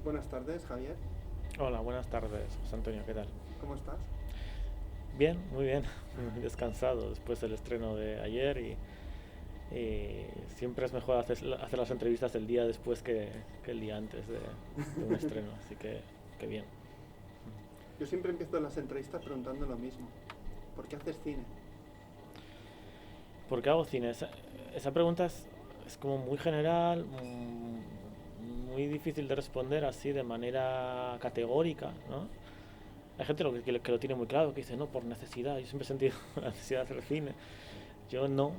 Buenas tardes, Javier. Hola, buenas tardes, José Antonio, ¿qué tal? ¿Cómo estás? Bien, muy bien, muy descansado después del estreno de ayer y siempre es mejor hacer las entrevistas el día después que el día antes de un estreno, así que bien. Yo siempre empiezo las entrevistas preguntando lo mismo. ¿Por qué haces cine? ¿Por qué hago cine? Esa pregunta es como muy general, muy difícil de responder así de manera categórica, ¿no? Hay gente que lo tiene muy claro, que dice, no, por necesidad. Yo siempre he sentido la necesidad de hacer cine. Yo no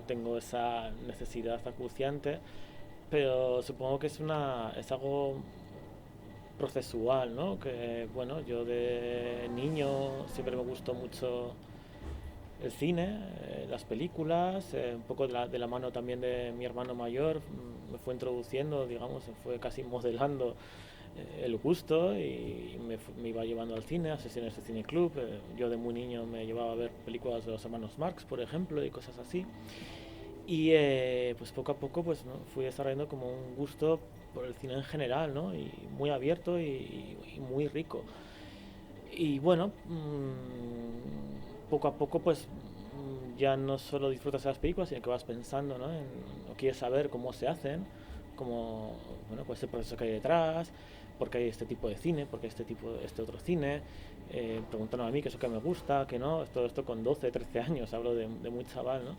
tengo esa necesidad acuciante, pero supongo que es algo procesual, ¿no? Que, bueno, yo de niño siempre me gustó mucho el cine, las películas, un poco de la mano también de mi hermano mayor, me fue introduciendo, digamos, me fue casi modelando el gusto y me iba llevando al cine, a sesiones de cine club. Yo de muy niño me llevaba a ver películas de los hermanos Marx, por ejemplo, y cosas así. Y pues poco a poco pues, ¿no? Fui desarrollando como un gusto por el cine en general, ¿no? Y muy abierto y muy rico. Y bueno, poco a poco pues ya no solo disfrutas de las películas, sino que vas pensando, ¿no? O quieres saber cómo se hacen, cómo, bueno, pues el proceso que hay detrás, por qué hay este tipo de cine, por qué este otro cine, preguntándome a mí qué es lo que me gusta, qué no, todo esto con 12 13 años, hablo de muy chaval, ¿no?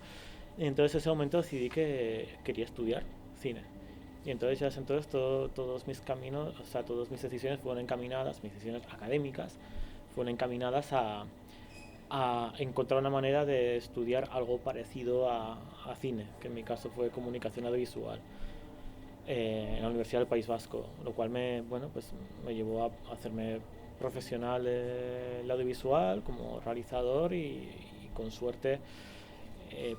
Y entonces en ese momento decidí que quería estudiar cine. Y entonces ya entonces todos mis caminos, o sea, todas mis decisiones fueron encaminadas, mis decisiones académicas fueron encaminadas a encontrar una manera de estudiar algo parecido a cine, que en mi caso fue comunicación audiovisual, en la Universidad del País Vasco, lo cual bueno, pues me llevó a hacerme profesional del audiovisual como realizador y con suerte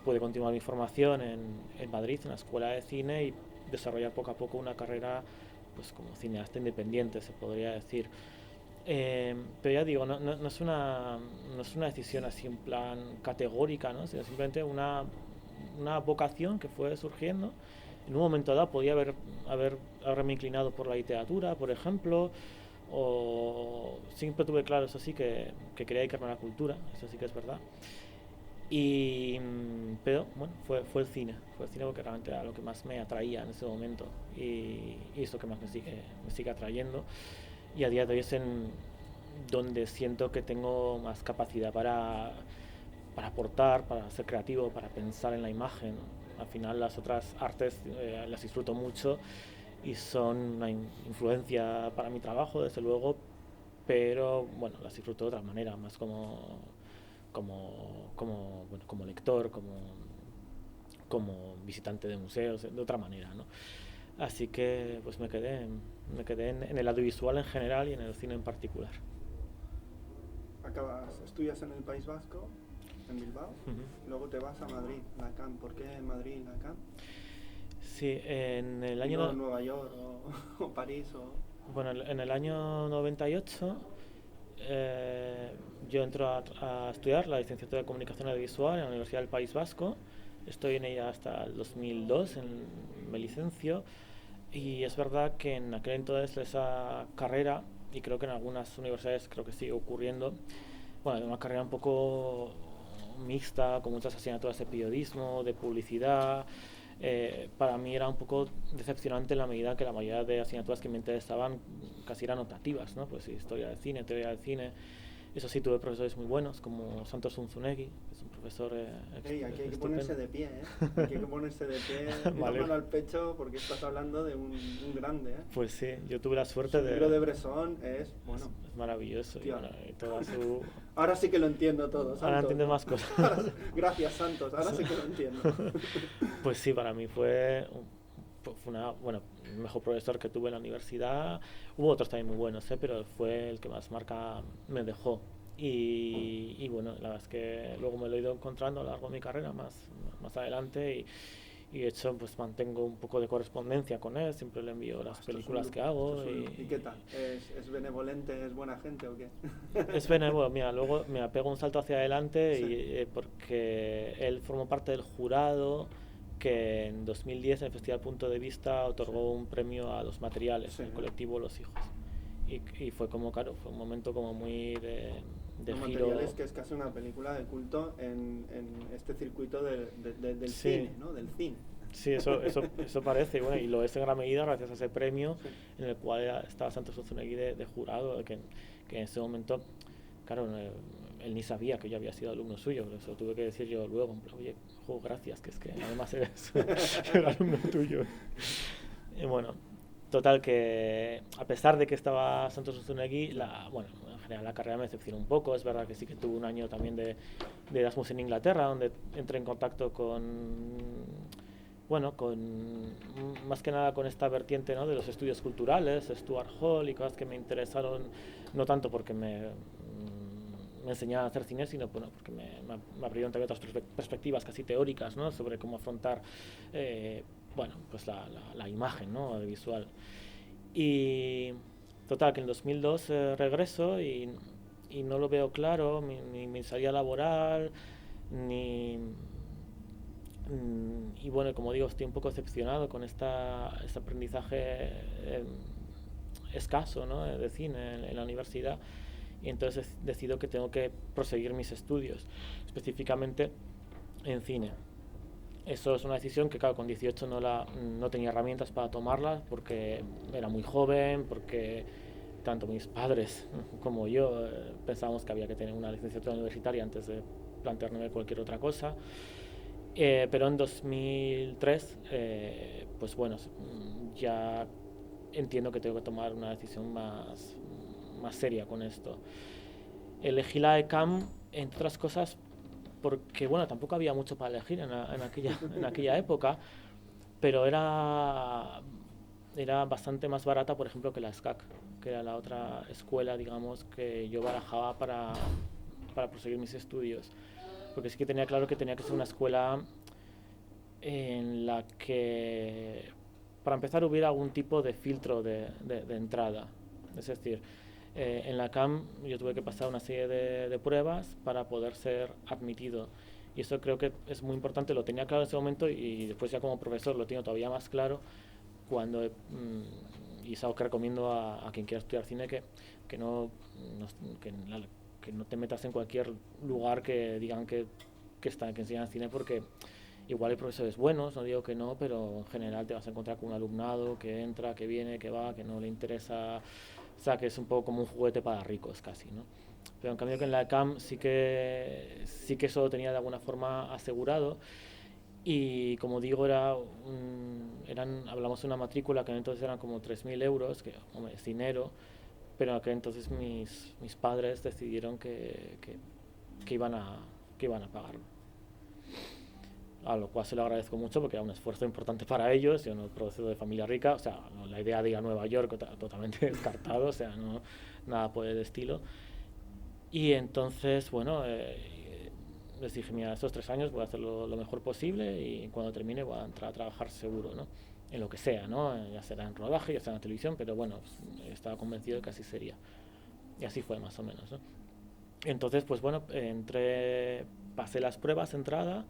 pude continuar mi formación en Madrid, en la Escuela de Cine, y desarrollar poco a poco una carrera pues como cineasta independiente, se podría decir. Pero ya digo, no es una decisión así en plan categórica, ¿no? Sino simplemente una vocación que fue surgiendo. En un momento dado podía haberme inclinado por la literatura, por ejemplo, o siempre tuve claro, eso sí, que quería dedicarme a la cultura, eso sí que es verdad. Pero bueno, fue el cine porque realmente era lo que más me atraía en ese momento y es lo que más me sigue atrayendo. Y a día de hoy es en donde siento que tengo más capacidad para aportar, para ser creativo, para pensar en la imagen. Al final las otras artes las disfruto mucho y son una influencia para mi trabajo, desde luego, pero bueno, las disfruto de otra manera, más como lector, como visitante de museos, de otra manera, ¿no? Así que pues me quedé en el audiovisual en general y en el cine en particular. Estudias en el País Vasco, en Bilbao, Ujú. y luego te vas a Madrid, Lacan. ¿Por qué Madrid, Lacan? Sí, en el Y año, no Nueva York o París o... bueno, en el año 98 eh, yo entro a estudiar la licenciatura de Comunicación Audiovisual en la Universidad del País Vasco. Estoy en ella hasta el 2002, me licencio. Y es verdad que en aquel entonces esa carrera, y creo que en algunas universidades creo que sigue ocurriendo, bueno, una carrera un poco mixta, con muchas asignaturas de periodismo, de publicidad. Para mí era un poco decepcionante en la medida que la mayoría de asignaturas que me interesaban casi eran optativas, ¿no? Pues historia del cine, teoría del cine. Eso sí, tuve profesores muy buenos, como Santos Unzunegui, que es un profesor Hey, aquí hay que ponerse estupendo. de pie, ¿eh? Aquí hay que ponerse de pie, una Vale, mano al pecho, porque estás hablando de un grande, ¿eh? pues sí, yo tuve la Su suerte libro de... de Bresson es, Es, bueno, es maravilloso y hostia. bueno, y toda su... Ahora sí que lo entiendo todo, Ahora Santos, entiendes ¿no? más cosas. Gracias, Santos, ahora sí que lo entiendo. Pues sí, para mí fue bueno, el mejor profesor que tuve en la universidad. Hubo otros también muy buenos, pero fue el que más marca me dejó. Y bueno, la verdad es que luego me lo he ido encontrando a lo largo de mi carrera más adelante y de hecho pues mantengo un poco de correspondencia con él, siempre le envío Buah, las esto es un películas que lujo, esto es hago un lujo. ¿Y qué tal? ¿Es benevolente, es buena gente o qué? es benévolo. Mira, luego me pego un salto hacia adelante Sí. porque él formó parte del jurado que en 2010 el Festival Punto de Vista otorgó un premio a los materiales, Sí. el colectivo Los Hijos. Y fue como, claro, fue un momento como muy de Los giro. Materiales, que es casi una película de culto en este circuito del Sí. cine, ¿no? Del cine. Sí, eso parece, y bueno, y lo es en gran medida gracias a ese premio Sí. en el cual estaba Santos Zunzunegui de jurado, que en ese momento, claro, él ni sabía que yo había sido alumno suyo, por eso tuve que decir yo luego, en plan, oye, gracias, que es que además eres el alumno tuyo. Y bueno, total que a pesar de que estaba Santos Zunzunegui, bueno, en general la carrera me decepcionó un poco. Es verdad que sí que tuve un año también de Erasmus en Inglaterra, donde entré en contacto bueno, más que nada con esta vertiente, ¿no?, de los estudios culturales, Stuart Hall y cosas que me interesaron, no tanto porque me enseñaban a hacer cine, sino bueno, porque me abrieron también otras perspectivas casi teóricas, ¿no?, sobre cómo afrontar bueno, pues la imagen, ¿no?, visual. Y total, que en 2002 regreso y no lo veo claro, ni mi salida laboral, ni... Y bueno, como digo, estoy un poco decepcionado con este aprendizaje escaso, ¿no?, de cine en la universidad, y entonces decido que tengo que proseguir mis estudios, específicamente en cine. Eso es una decisión que, claro, con 18 no tenía herramientas para tomarla, porque era muy joven, porque tanto mis padres como yo pensábamos que había que tener una licenciatura universitaria antes de plantearme cualquier otra cosa. Pero en 2003, pues bueno, ya entiendo que tengo que tomar una decisión más seria con esto. Elegí la ECAM, entre otras cosas, porque bueno, tampoco había mucho para elegir en aquella época, pero era bastante más barata, por ejemplo, que la SCAC, que era la otra escuela, digamos, que yo barajaba para proseguir mis estudios. Porque sí que tenía claro que tenía que ser una escuela en la que, para empezar, hubiera algún tipo de filtro de entrada. Es decir, en la CAM yo tuve que pasar una serie de pruebas para poder ser admitido. Y eso creo que es muy importante, lo tenía claro en ese momento, y después ya como profesor lo tengo todavía más claro cuando y es algo que recomiendo a quien quiera estudiar cine, que no te metas en cualquier lugar que digan que enseñan cine, porque igual hay profesores buenos, no digo que no, pero en general te vas a encontrar con un alumnado que entra, que viene, que va, que no le interesa, o sea, que es un poco como un juguete para ricos casi, ¿no? Pero en cambio que en la CAM sí que eso lo tenía de alguna forma asegurado. Y como digo, hablamos de una matrícula que entonces eran como 3.000 euros, que hombre, es dinero, pero que entonces mis padres decidieron que iban a pagarlo. A lo cual se lo agradezco mucho, porque era un esfuerzo importante para ellos. Yo no procedo de familia rica, o sea, no, la idea de ir a Nueva York totalmente descartado, o sea, no, nada por el estilo. Y entonces, bueno, les dije, mira, estos 3 años voy a hacerlo lo mejor posible, y cuando termine voy a entrar a trabajar seguro, ¿no?, en lo que sea, ¿no?, ya será en rodaje, ya será en televisión, pero bueno, estaba convencido de que así sería. Y así fue más o menos, ¿no? Entonces, pues bueno, pasé las pruebas de entrada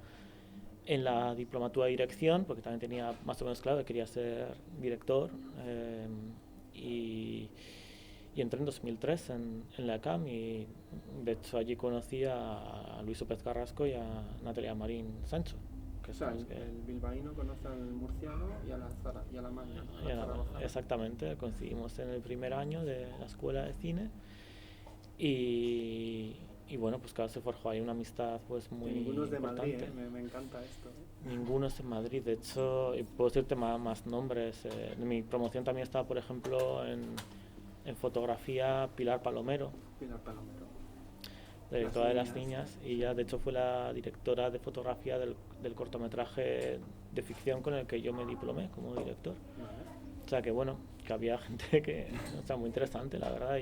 en la diplomatura de dirección, porque también tenía más o menos claro que quería ser director, y entré en 2003 en la CAM, y de hecho allí conocí a Luis López Carrasco y a Natalia Marín Sancho. O sea, el bilbaíno conoce al murciano y a la Magna. Exactamente, coincidimos en el primer año de la escuela de cine, y bueno, pues claro, se forjó ahí una amistad pues muy importante. Ninguno es de Madrid, me encanta esto. Ninguno es de Madrid, de hecho, puedo decirte más nombres. En mi promoción también estaba, por ejemplo, en fotografía Pilar Palomero, la directora de Las Niñas, y ella de hecho fue la directora de fotografía del cortometraje de ficción con el que yo me diplomé como director. O sea que bueno, que había gente que, o sea, muy interesante, la verdad,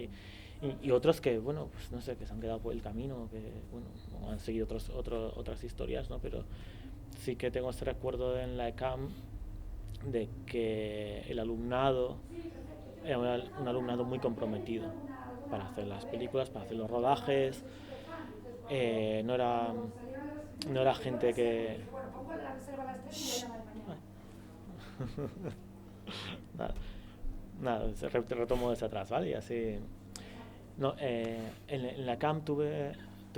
y otros que, bueno, pues no sé, que se han quedado por el camino, que bueno, han seguido otras historias, ¿no? Pero sí que tengo ese recuerdo en la ECAM de que el alumnado era un alumnado muy comprometido para hacer las películas, para hacer los rodajes. No era no era gente que... Nada, nada, retomo desde atrás, ¿vale? Y así... No, en la CAM tuve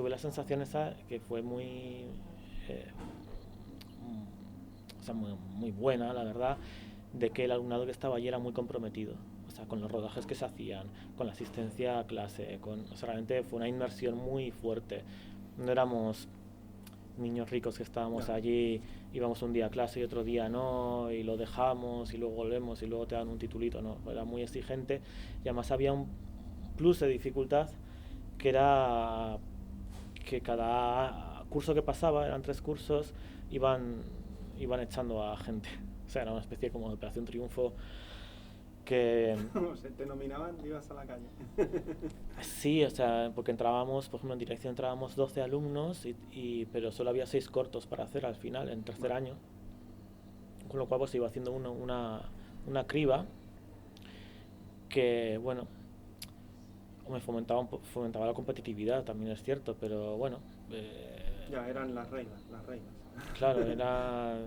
la sensación esa que fue muy... o sea, muy buena, la verdad, de que el alumnado que estaba allí era muy comprometido. O sea, con los rodajes que se hacían, con la asistencia a clase, o sea, realmente fue una inmersión muy fuerte. No éramos niños ricos que estábamos Ya. allí, íbamos un día a clase y otro día no, y lo dejamos y luego volvemos y luego te dan un titulito, no, era muy exigente y además había un plus de dificultad que era que cada curso que pasaba, eran 3 cursos, iban echando a gente. O sea, era una especie como de Operación Triunfo que... Se te nominaban, ibas a la calle. Sí, o sea, porque entrábamos, por ejemplo, en dirección entrábamos 12 alumnos, pero solo había 6 cortos para hacer al final, en tercer año. Con lo cual pues se iba haciendo una criba que, bueno, me fomentaba la competitividad, también es cierto, pero bueno, Ya, eran las reglas, las reglas. claro, era...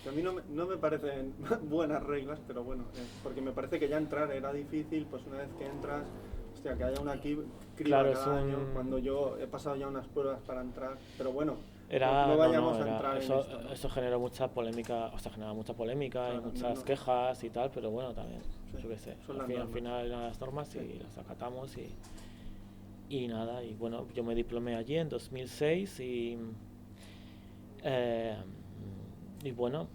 Que a mí no me parecen buenas reglas, pero bueno, porque me parece que ya entrar era difícil, pues una vez que entras, hostia, que haya una criba Claro, cada año, cuando yo he pasado ya unas pruebas para entrar, pero bueno, era, no vayamos a era, entrar eso, en esto, ¿no? eso generó mucha polémica, o sea, generaba mucha polémica y Claro, muchas quejas y tal, pero bueno, también, sí, yo qué sé, son las al normas. final eran las normas Sí. y las acatamos y nada, y bueno, yo me diplomé allí en 2006 eh, y bueno,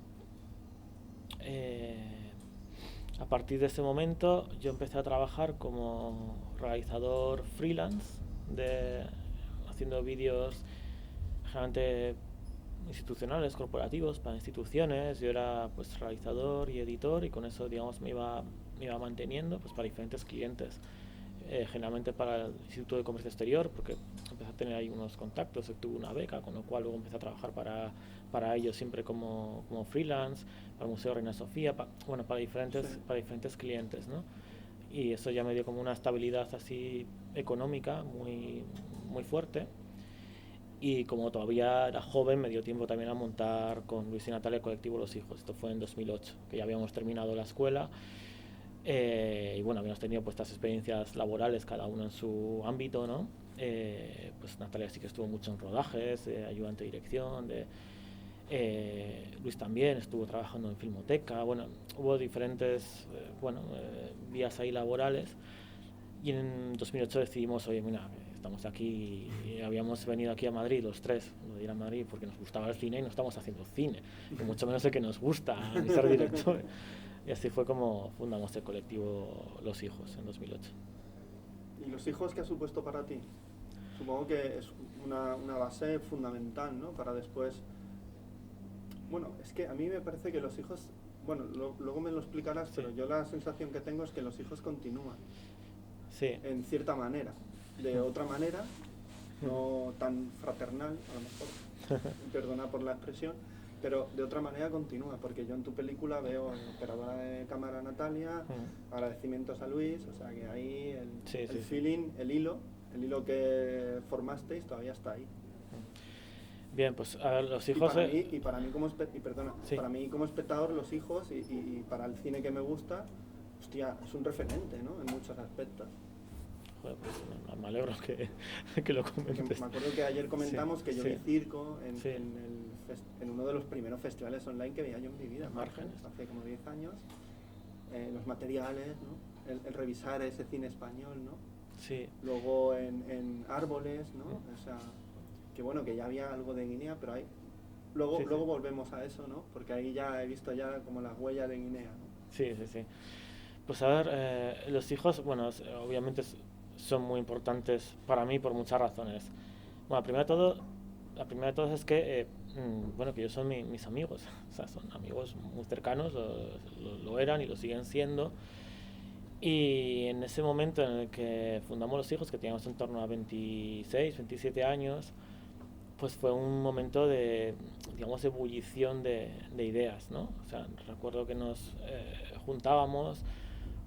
a partir de ese momento yo empecé a trabajar como realizador freelance, haciendo vídeos generalmente institucionales, corporativos, para instituciones. Yo era pues realizador y editor y con eso digamos me iba manteniendo pues para diferentes clientes. Generalmente para el Instituto de Comercio Exterior, porque empecé a tener ahí unos contactos, tuve una beca, con lo cual luego empecé a trabajar para ellos siempre como freelance, para el Museo Reina Sofía, bueno, Sí. para diferentes clientes, ¿no? Y eso ya me dio como una estabilidad así económica muy fuerte. Y como todavía era joven, me dio tiempo también a montar con Luis y Natalia el colectivo Los Hijos. Esto fue en 2008, que ya habíamos terminado la escuela. Y bueno, habíamos tenido pues estas experiencias laborales, cada uno en su ámbito, ¿no? Pues Natalia sí que estuvo mucho en rodajes, ayudante de dirección, Luis también estuvo trabajando en Filmoteca, bueno, hubo diferentes vías ahí laborales y en 2008 decidimos, oye, mira, estamos aquí, y habíamos venido aquí a Madrid los tres, de ir a Madrid porque nos gustaba el cine y no estamos haciendo cine, y mucho menos el que nos gusta, ni ser director. Y así fue como fundamos el colectivo Los Hijos en 2008. ¿Y los hijos qué ha supuesto para ti? Supongo que es una base fundamental, ¿no? Para después... Bueno, es que a mí me parece que los hijos... Bueno, luego me lo explicarás, Sí. pero yo la sensación que tengo es que los hijos continúan, Sí. en cierta manera. De otra manera, no tan fraternal, a lo mejor, perdona por la expresión, pero de otra manera continúa, porque yo en tu película veo operadora de cámara Natalia, agradecimientos a Luis, o sea que ahí el feeling, el hilo que formasteis todavía está ahí. Bien, pues a ver, los hijos... Y para mí como para mí como espectador, los hijos y para el cine que me gusta, hostia, es un referente, ¿no? En muchos aspectos. Joder, pues me alegro que lo comentes. Me acuerdo que ayer comentamos que yo vi circo Sí. en uno de los primeros festivales online que veía yo en mi vida, Márgenes, hace como 10 años. Los materiales, ¿no? El revisar ese cine español, ¿no? Sí. Luego en Árboles, ¿no? O sea, que bueno, que ya había algo de Guinea, pero ahí... Luego volvemos a eso, ¿no? Porque ahí ya he visto ya como las huellas de Guinea, ¿no? Sí. Pues a ver, los hijos, bueno, obviamente son muy importantes para mí por muchas razones. Bueno, la primera de todas es que, bueno, que ellos son mis amigos, o sea, son amigos muy cercanos, lo eran y lo siguen siendo. Y en ese momento en el que fundamos Los Hijos, que teníamos en torno a 26, 27 años, pues fue un momento de, digamos, ebullición de ideas, ¿no? O sea, recuerdo que nos juntábamos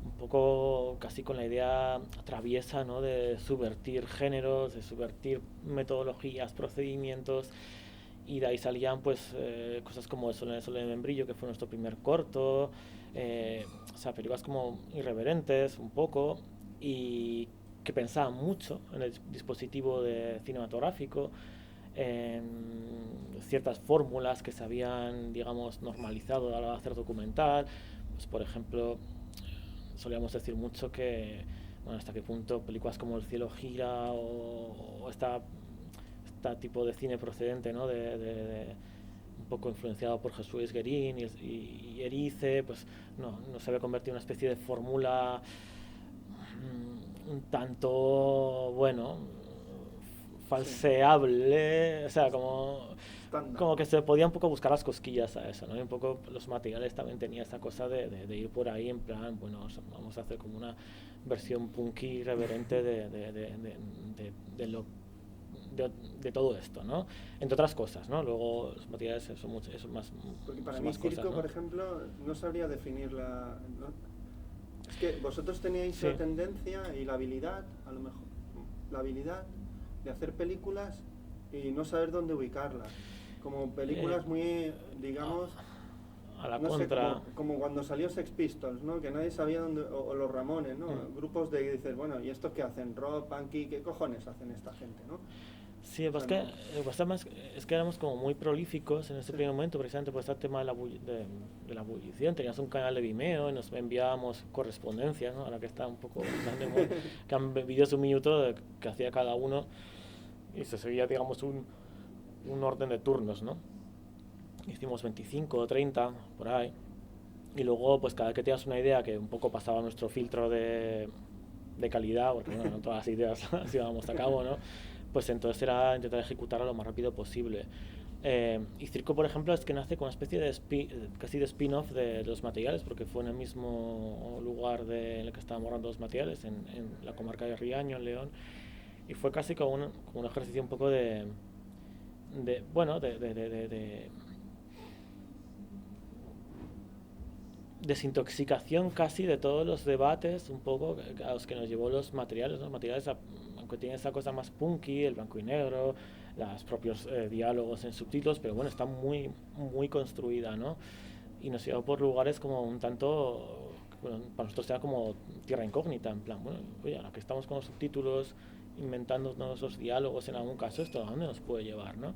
un poco casi con la idea traviesa, ¿no? De subvertir géneros, de subvertir metodologías, procedimientos, y de ahí salían pues cosas como El Sol de Membrillo, que fue nuestro primer corto, o sea, películas como irreverentes un poco, y que pensaban mucho en el dispositivo cinematográfico, en ciertas fórmulas que se habían, digamos, normalizado a la hora de hacer documental. Pues, por ejemplo, solíamos decir mucho que, bueno, hasta qué punto películas como El cielo gira o esta tipo de cine procedente, ¿no? Un poco influenciado por Jesús Guerín y Erice, pues no se había convertido en una especie de fórmula un tanto, bueno, falseable, o sea, como que se podía un poco buscar las cosquillas a eso, ¿no? Y un poco los materiales también tenía esta cosa de ir por ahí en plan, bueno, vamos a hacer como una versión punky irreverente de todo esto, ¿no? Entre otras cosas, ¿no? Luego los materiales son más. Porque para mí circo, ¿no? Por ejemplo, no sabría definirla, ¿no? Es que vosotros teníais la tendencia y la habilidad, a lo mejor, la habilidad de hacer películas y no saber dónde ubicarlas. Como películas muy, digamos, a la no contra. Sé, como cuando salió Sex Pistols, ¿no? Que nadie sabía dónde, o los Ramones, ¿no? Grupos de, dices, bueno, ¿y estos qué hacen? Rock, punky, ¿qué cojones hacen esta gente, no? Sí, o sea, es que éramos como muy prolíficos en ese primer momento, precisamente por este tema de la ebullición. Teníamos un canal de Vimeo y nos enviábamos correspondencias, ¿no? Ahora que está un poco que han vídeos de un minuto que hacía cada uno y se seguía, digamos, un orden de turnos, ¿no? Hicimos 25 o 30 por ahí, y luego pues cada vez que tenías una idea que un poco pasaba nuestro filtro de calidad, porque bueno, no todas las ideas las llevábamos a cabo, ¿no? Pues entonces era intentar ejecutarlo lo más rápido posible. Y Circo, por ejemplo, es que nace con una especie de casi de spin-off de los materiales, porque fue en el mismo lugar en el que estábamos rodando los materiales, en la comarca de Riaño, en León, y fue casi como un ejercicio un poco de desintoxicación casi de todos los debates un poco a los que nos llevó los materiales, ¿no? Los materiales, aunque tienen esa cosa más punky, el blanco y negro, los propios diálogos en subtítulos, pero bueno, está muy, muy construida, ¿no? Y nos llevó por lugares como un tanto, bueno, para nosotros era como tierra incógnita, en plan, bueno, oye, ahora que estamos con los subtítulos, inventándonos los diálogos en algún caso, ¿esto a dónde nos puede llevar, no?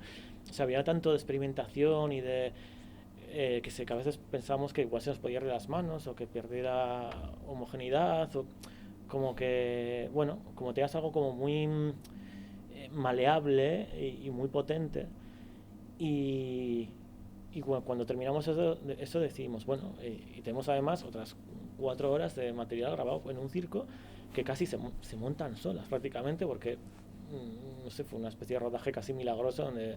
O sea, había tanto de experimentación y de que a veces pensamos que igual se nos podía ir de las manos o que perdiera homogeneidad o como que, bueno, como tenías algo como muy maleable y muy potente y cuando terminamos eso decidimos, bueno, y tenemos además otras 4 horas de material grabado en un circo que casi se montan solas prácticamente porque, no sé, fue una especie de rodaje casi milagroso donde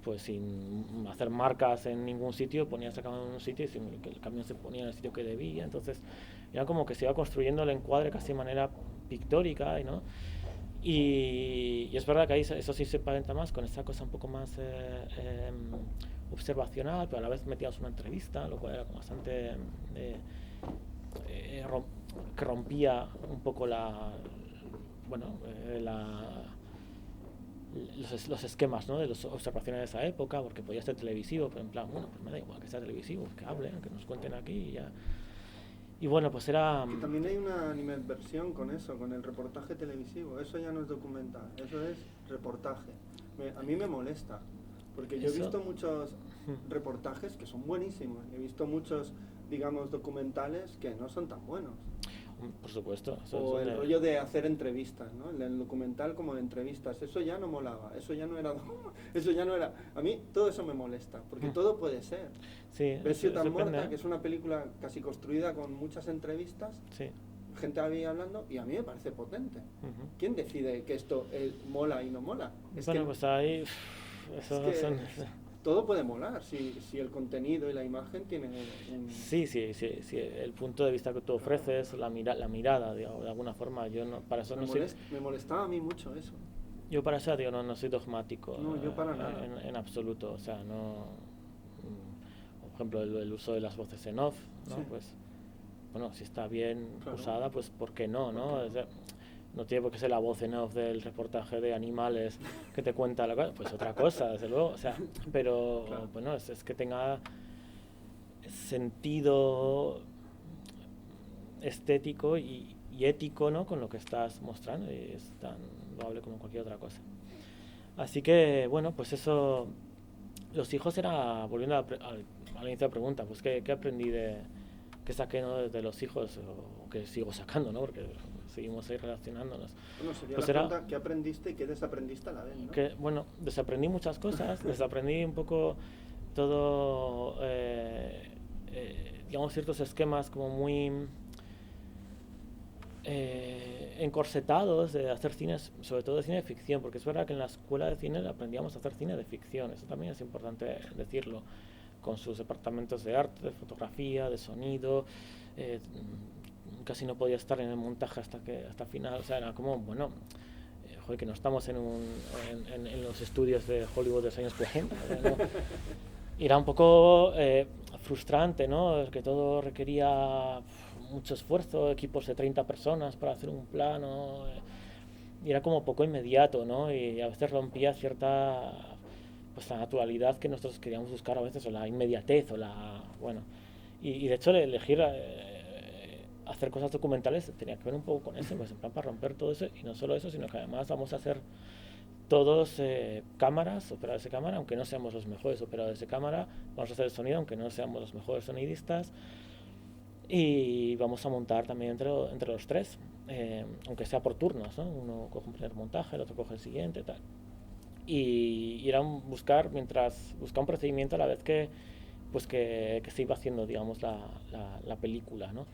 pues sin hacer marcas en ningún sitio, ponías la cámara en un sitio y el camión se ponía en el sitio que debía, entonces era como que se iba construyendo el encuadre casi de manera pictórica, ¿no? Y es verdad que ahí eso sí se parenta más con esa cosa un poco más observacional, pero a la vez metíamos una entrevista, lo cual era como bastante que rompía un poco los esquemas, ¿no? De las observaciones de esa época, porque podía ser televisivo, pero en plan, bueno, pues me da igual que sea televisivo, que hablen, que nos cuenten aquí y ya. Y bueno, pues era... Y también hay una animadversión con eso, con el reportaje televisivo. Eso ya no es documental, eso es reportaje. A mí me molesta, porque yo he visto muchos reportajes que son buenísimos. He visto muchos, digamos, documentales que no son tan buenos. Por supuesto. O el rollo de hacer entrevistas, ¿no? El documental como de entrevistas, eso ya no molaba, eso ya no era... A mí todo eso me molesta, porque todo puede ser. Sí, Versión tan muerta, que es una película casi construida con muchas entrevistas, sí. Gente ahí hablando, y a mí me parece potente. ¿Quién decide que esto mola y no mola? Bueno, pues ahí... Todo puede molar si el contenido y la imagen tienen Sí, el punto de vista que tú ofreces, la mirada, digamos, de alguna forma, yo no, para eso me molestaba a mí mucho eso. Yo para eso, digo, no soy dogmático. No, yo para nada. En absoluto, o sea, no... Por ejemplo, el uso de las voces en off, ¿no? Sí. Pues bueno, si está bien Claro. usada, pues ¿por qué no, no? O sea, no tiene por qué ser la voz en off del reportaje de animales que te cuenta la cosa, pues otra cosa, desde luego, o sea, pero Claro. bueno, es que tenga sentido estético y ético, ¿no? Con lo que estás mostrando, y es tan loable como cualquier otra cosa. Así que, bueno, pues eso, los hijos era, volviendo al inicio de la pregunta, pues ¿qué aprendí qué saqué, ¿no? de los hijos, o que sigo sacando, ¿no? Porque seguimos ahí relacionándonos. Bueno, sería Pues la era pregunta, ¿qué aprendiste y qué desaprendiste a la vez, ¿no? que, bueno, desaprendí muchas cosas, desaprendí un poco todo, digamos, ciertos esquemas como muy encorsetados de hacer cines, sobre todo de cine de ficción, porque es verdad que en la escuela de cine aprendíamos a hacer cine de ficción, eso también es importante decirlo, con sus departamentos de arte, de fotografía, de sonido, eh, casi no podía estar en el montaje hasta final, o sea, era como, bueno, joder, que no estamos en los estudios de Hollywood de los años 40, ¿no? Y era un poco frustrante, ¿no? Que todo requería mucho esfuerzo, equipos de 30 personas para hacer un plano, y era como poco inmediato, ¿no? Y a veces rompía cierta, pues la naturalidad que nosotros queríamos buscar a veces, o la inmediatez, o la, bueno, y de hecho elegir hacer cosas documentales tenía que ver un poco con eso, pues en plan para romper todo eso, y no solo eso, sino que además vamos a hacer todos cámaras, operadores de cámara, aunque no seamos los mejores operadores de cámara, vamos a hacer el sonido, aunque no seamos los mejores sonidistas, y vamos a montar también entre los tres, aunque sea por turnos, ¿no? Uno coge un primer montaje, el otro coge el siguiente, tal. Y era buscar, mientras buscar un procedimiento a la vez que, pues que se iba haciendo, digamos, la película, ¿no?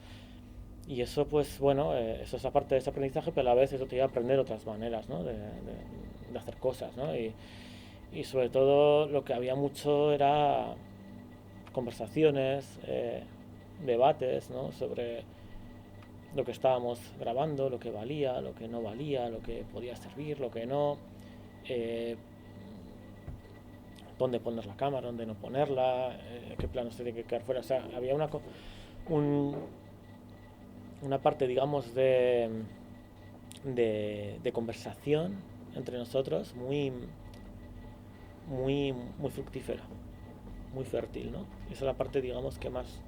Y eso, pues bueno, eso es aparte de ese aprendizaje, pero a la vez eso te iba a aprender otras maneras, ¿no? De hacer cosas, ¿no? Y sobre todo lo que había mucho era conversaciones, debates, ¿no? Sobre lo que estábamos grabando, lo que valía, lo que no valía, lo que podía servir, lo que no, eh, dónde poner la cámara, dónde no ponerla, qué planos tiene que quedar fuera. O sea, había un, una parte, digamos, de conversación entre nosotros muy fructífera, muy fértil, ¿no? Esa es la parte, digamos, que más,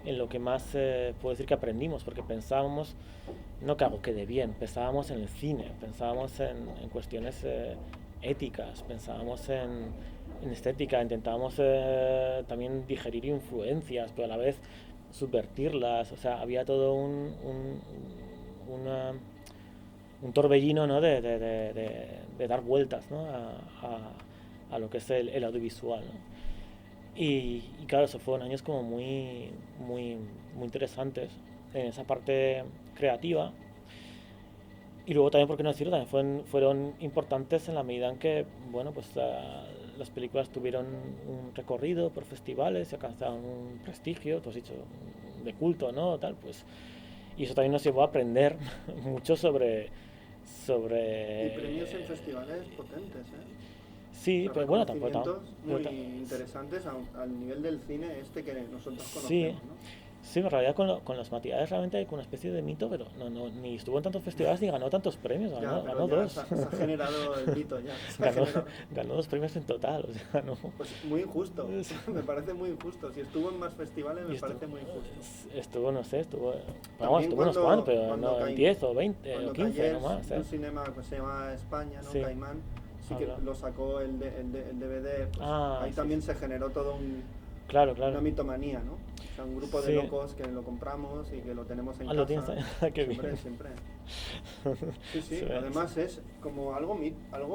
en lo que más puedo decir que aprendimos, porque pensábamos, no que algo quede bien, pensábamos en el cine, pensábamos en cuestiones éticas, pensábamos en estética, intentábamos también digerir influencias, pero a la vez subvertirlas, o sea, había todo una, un torbellino, ¿no? de dar vueltas, ¿no? a lo que es el audiovisual, ¿no? Y claro, eso fueron años como muy interesantes en esa parte creativa. Y luego también, por qué no decirlo, también fueron importantes en la medida en que, bueno, pues las películas tuvieron un recorrido por festivales y alcanzaron un prestigio, tú has dicho, de culto, ¿no? Tal, pues, y eso también nos llevó a aprender mucho Y premios en sobre festivales potentes, ¿eh? O sí, sea, pero bueno, tampoco. reconocimientos muy interesantes al nivel del cine este que nosotros Sí, conocemos, ¿no? sí, en realidad con los matinales realmente hay una especie de mito, pero no, ni estuvo en tantos festivales ni ganó tantos premios, Ya, pero ganó ya dos. se ha generado el mito, ya. Se ha ganó, generado. ganó dos premios en total, o sea, no. Pues muy injusto, me parece muy injusto. Si estuvo en más festivales, me Y parece muy injusto. estuvo, no sé, vamos, También estuvo unos cuantos, pero cuando no en 10 o 20 o cuando 15, no Cayers, más, un cinema que se llama España, ¿no? Sí. Caimán, sí que Habla. lo sacó el DVD, pues ahí Sí, también sí. se generó todo Claro, una claro. mitomanía, ¿no? O sea, un grupo de Sí. locos que lo compramos y que lo tenemos en casa. Lo tienes ahí. Qué siempre, bien. siempre. Sí, sí, Sí, además es como algo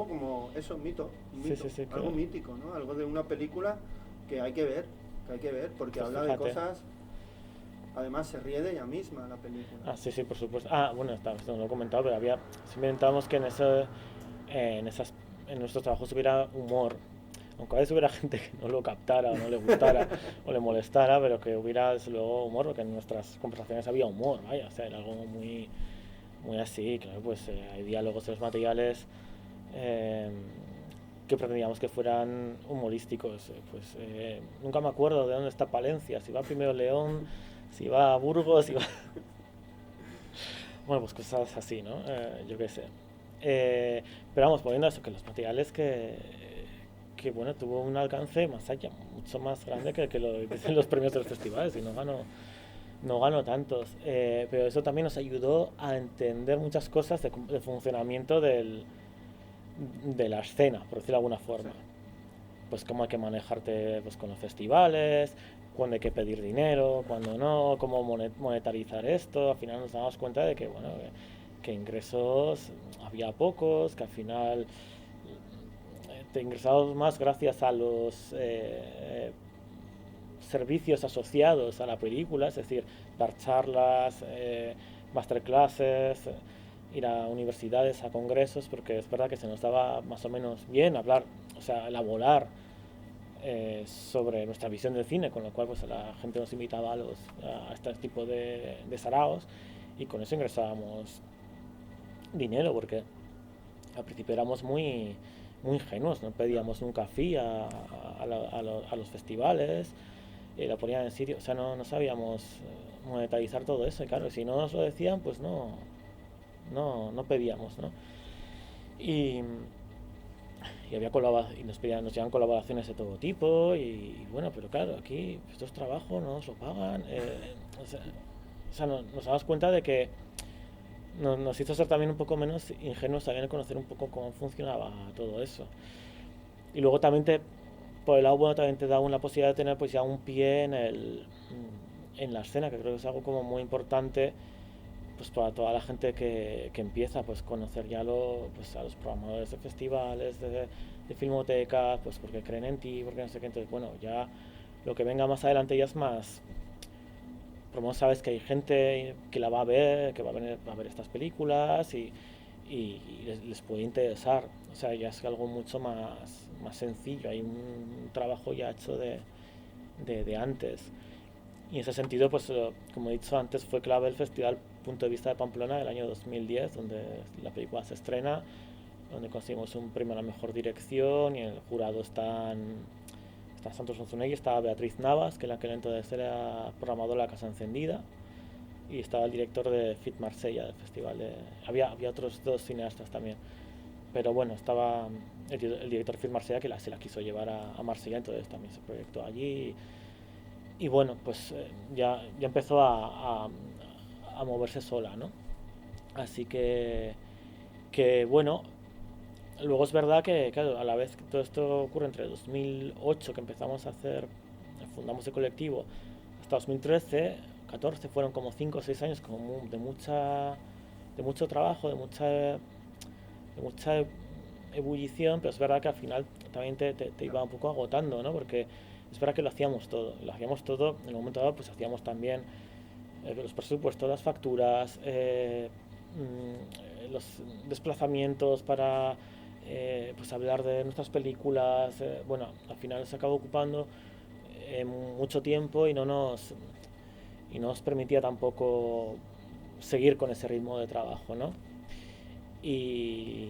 como eso, mito, un Sí, mito, sí, sí, algo claro. mítico, ¿no? Algo de una película que hay que ver, porque Pues habla de fíjate. cosas. Además se ríe de ella misma la película. Sí, sí, por supuesto. Bueno, esto no lo he comentado, pero siempre intentábamos que en nuestros trabajos hubiera humor. Aunque a veces hubiera gente que no lo captara o no le gustara o le molestara, pero que hubiera desde luego humor, porque en nuestras conversaciones había humor, vaya, o sea, era algo muy así, claro, pues hay diálogos en los materiales eh, que pretendíamos que fueran humorísticos. Nunca me acuerdo de dónde está Palencia, si va primero León, si va a Burgos, si va... Bueno, pues cosas así, ¿no? Yo qué sé. Pero vamos, poniendo eso, que los materiales que bueno, tuvo un alcance más allá, mucho más grande que lo que dicen los premios de los festivales, y no ganó tantos. Pero eso también nos ayudó a entender muchas cosas de funcionamiento de la escena, por decirlo de alguna forma. Pues cómo hay que manejarte pues, con los festivales, cuándo hay que pedir dinero, cuándo no, cómo monetarizar esto. Al final nos damos cuenta de que, bueno, que ingresos había pocos, que al final te ingresabas más gracias a los servicios asociados a la película, es decir, dar charlas, masterclasses, ir a universidades, a congresos, porque es verdad que se nos daba más o menos bien hablar, o sea, elaborar sobre nuestra visión del cine, con lo cual pues la gente nos invitaba a este tipo de saraos y con eso ingresábamos dinero, porque al principio éramos muy ingenuos, no pedíamos nunca fee a los festivales, lo ponían en sitio, o sea, no sabíamos monetarizar todo eso, y claro, si no nos lo decían, pues no pedíamos, ¿no? Y, y había y nos llegan colaboraciones de todo tipo, y bueno, pero claro, aquí esto es trabajo, no nos lo pagan, o sea, nos damos cuenta de que nos hizo ser también un poco menos ingenuos también conocer un poco cómo funcionaba todo eso. Y luego también por el lado bueno también te da una posibilidad de tener pues ya un pie en la escena, que creo que es algo como muy importante pues para toda la gente que empieza, pues conocer ya pues, a los programadores de festivales, de filmotecas, pues porque creen en ti, porque no sé qué. Entonces, bueno, ya lo que venga más adelante ya es más, por lo menos sabes que hay gente que la va a ver, que va a ver estas películas y les puede interesar. O sea, ya es algo mucho más sencillo, hay un trabajo ya hecho de antes. Y en ese sentido, pues como he dicho antes, fue clave el Festival Punto de Vista de Pamplona del año 2010, donde la película se estrena, donde conseguimos un premio a la mejor dirección y en el jurado está Santos Unzunegui, estaba Beatriz Navas, que en aquel entonces era programador de La Casa Encendida, y estaba el director de Fit Marsella del festival. Había otros dos cineastas también, pero bueno, estaba el director de Fit Marsella que se la quiso llevar a Marsella, entonces también se proyectó allí. Y bueno, pues ya empezó a moverse sola, ¿no? Así que bueno, luego es verdad que, claro, a la vez que todo esto ocurre entre 2008, que empezamos a fundamos el colectivo, hasta 2013, 14, fueron como 5 o 6 años como de mucho trabajo, de mucha ebullición, pero es verdad que al final también te iba un poco agotando, ¿no? Porque es verdad que lo hacíamos todo, en el momento dado pues hacíamos también los presupuestos, las facturas, los desplazamientos para pues hablar de nuestras películas, bueno, al final se acaba ocupando mucho tiempo y no nos permitía tampoco seguir con ese ritmo de trabajo, ¿no? Y,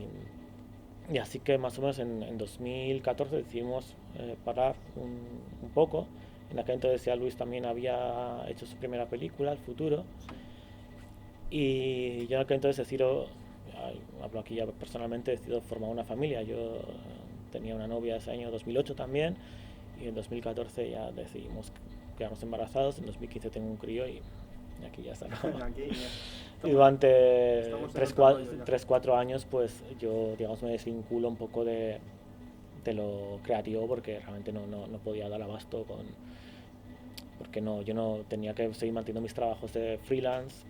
y así que más o menos en 2014 decidimos parar un poco. En aquel entonces ya Luis también había hecho su primera película, El Futuro. Y yo en aquel entonces hablo aquí ya personalmente, decido formar una familia. Yo tenía una novia ese año 2008 también. Y en 2014 ya decidimos quedarnos embarazados. En 2015 tengo un crío y aquí ya está. Y durante 3-4 años, pues yo, digamos, me desvinculo un poco de lo creativo porque realmente no podía dar abasto porque yo no tenía que seguir manteniendo mis trabajos de freelance.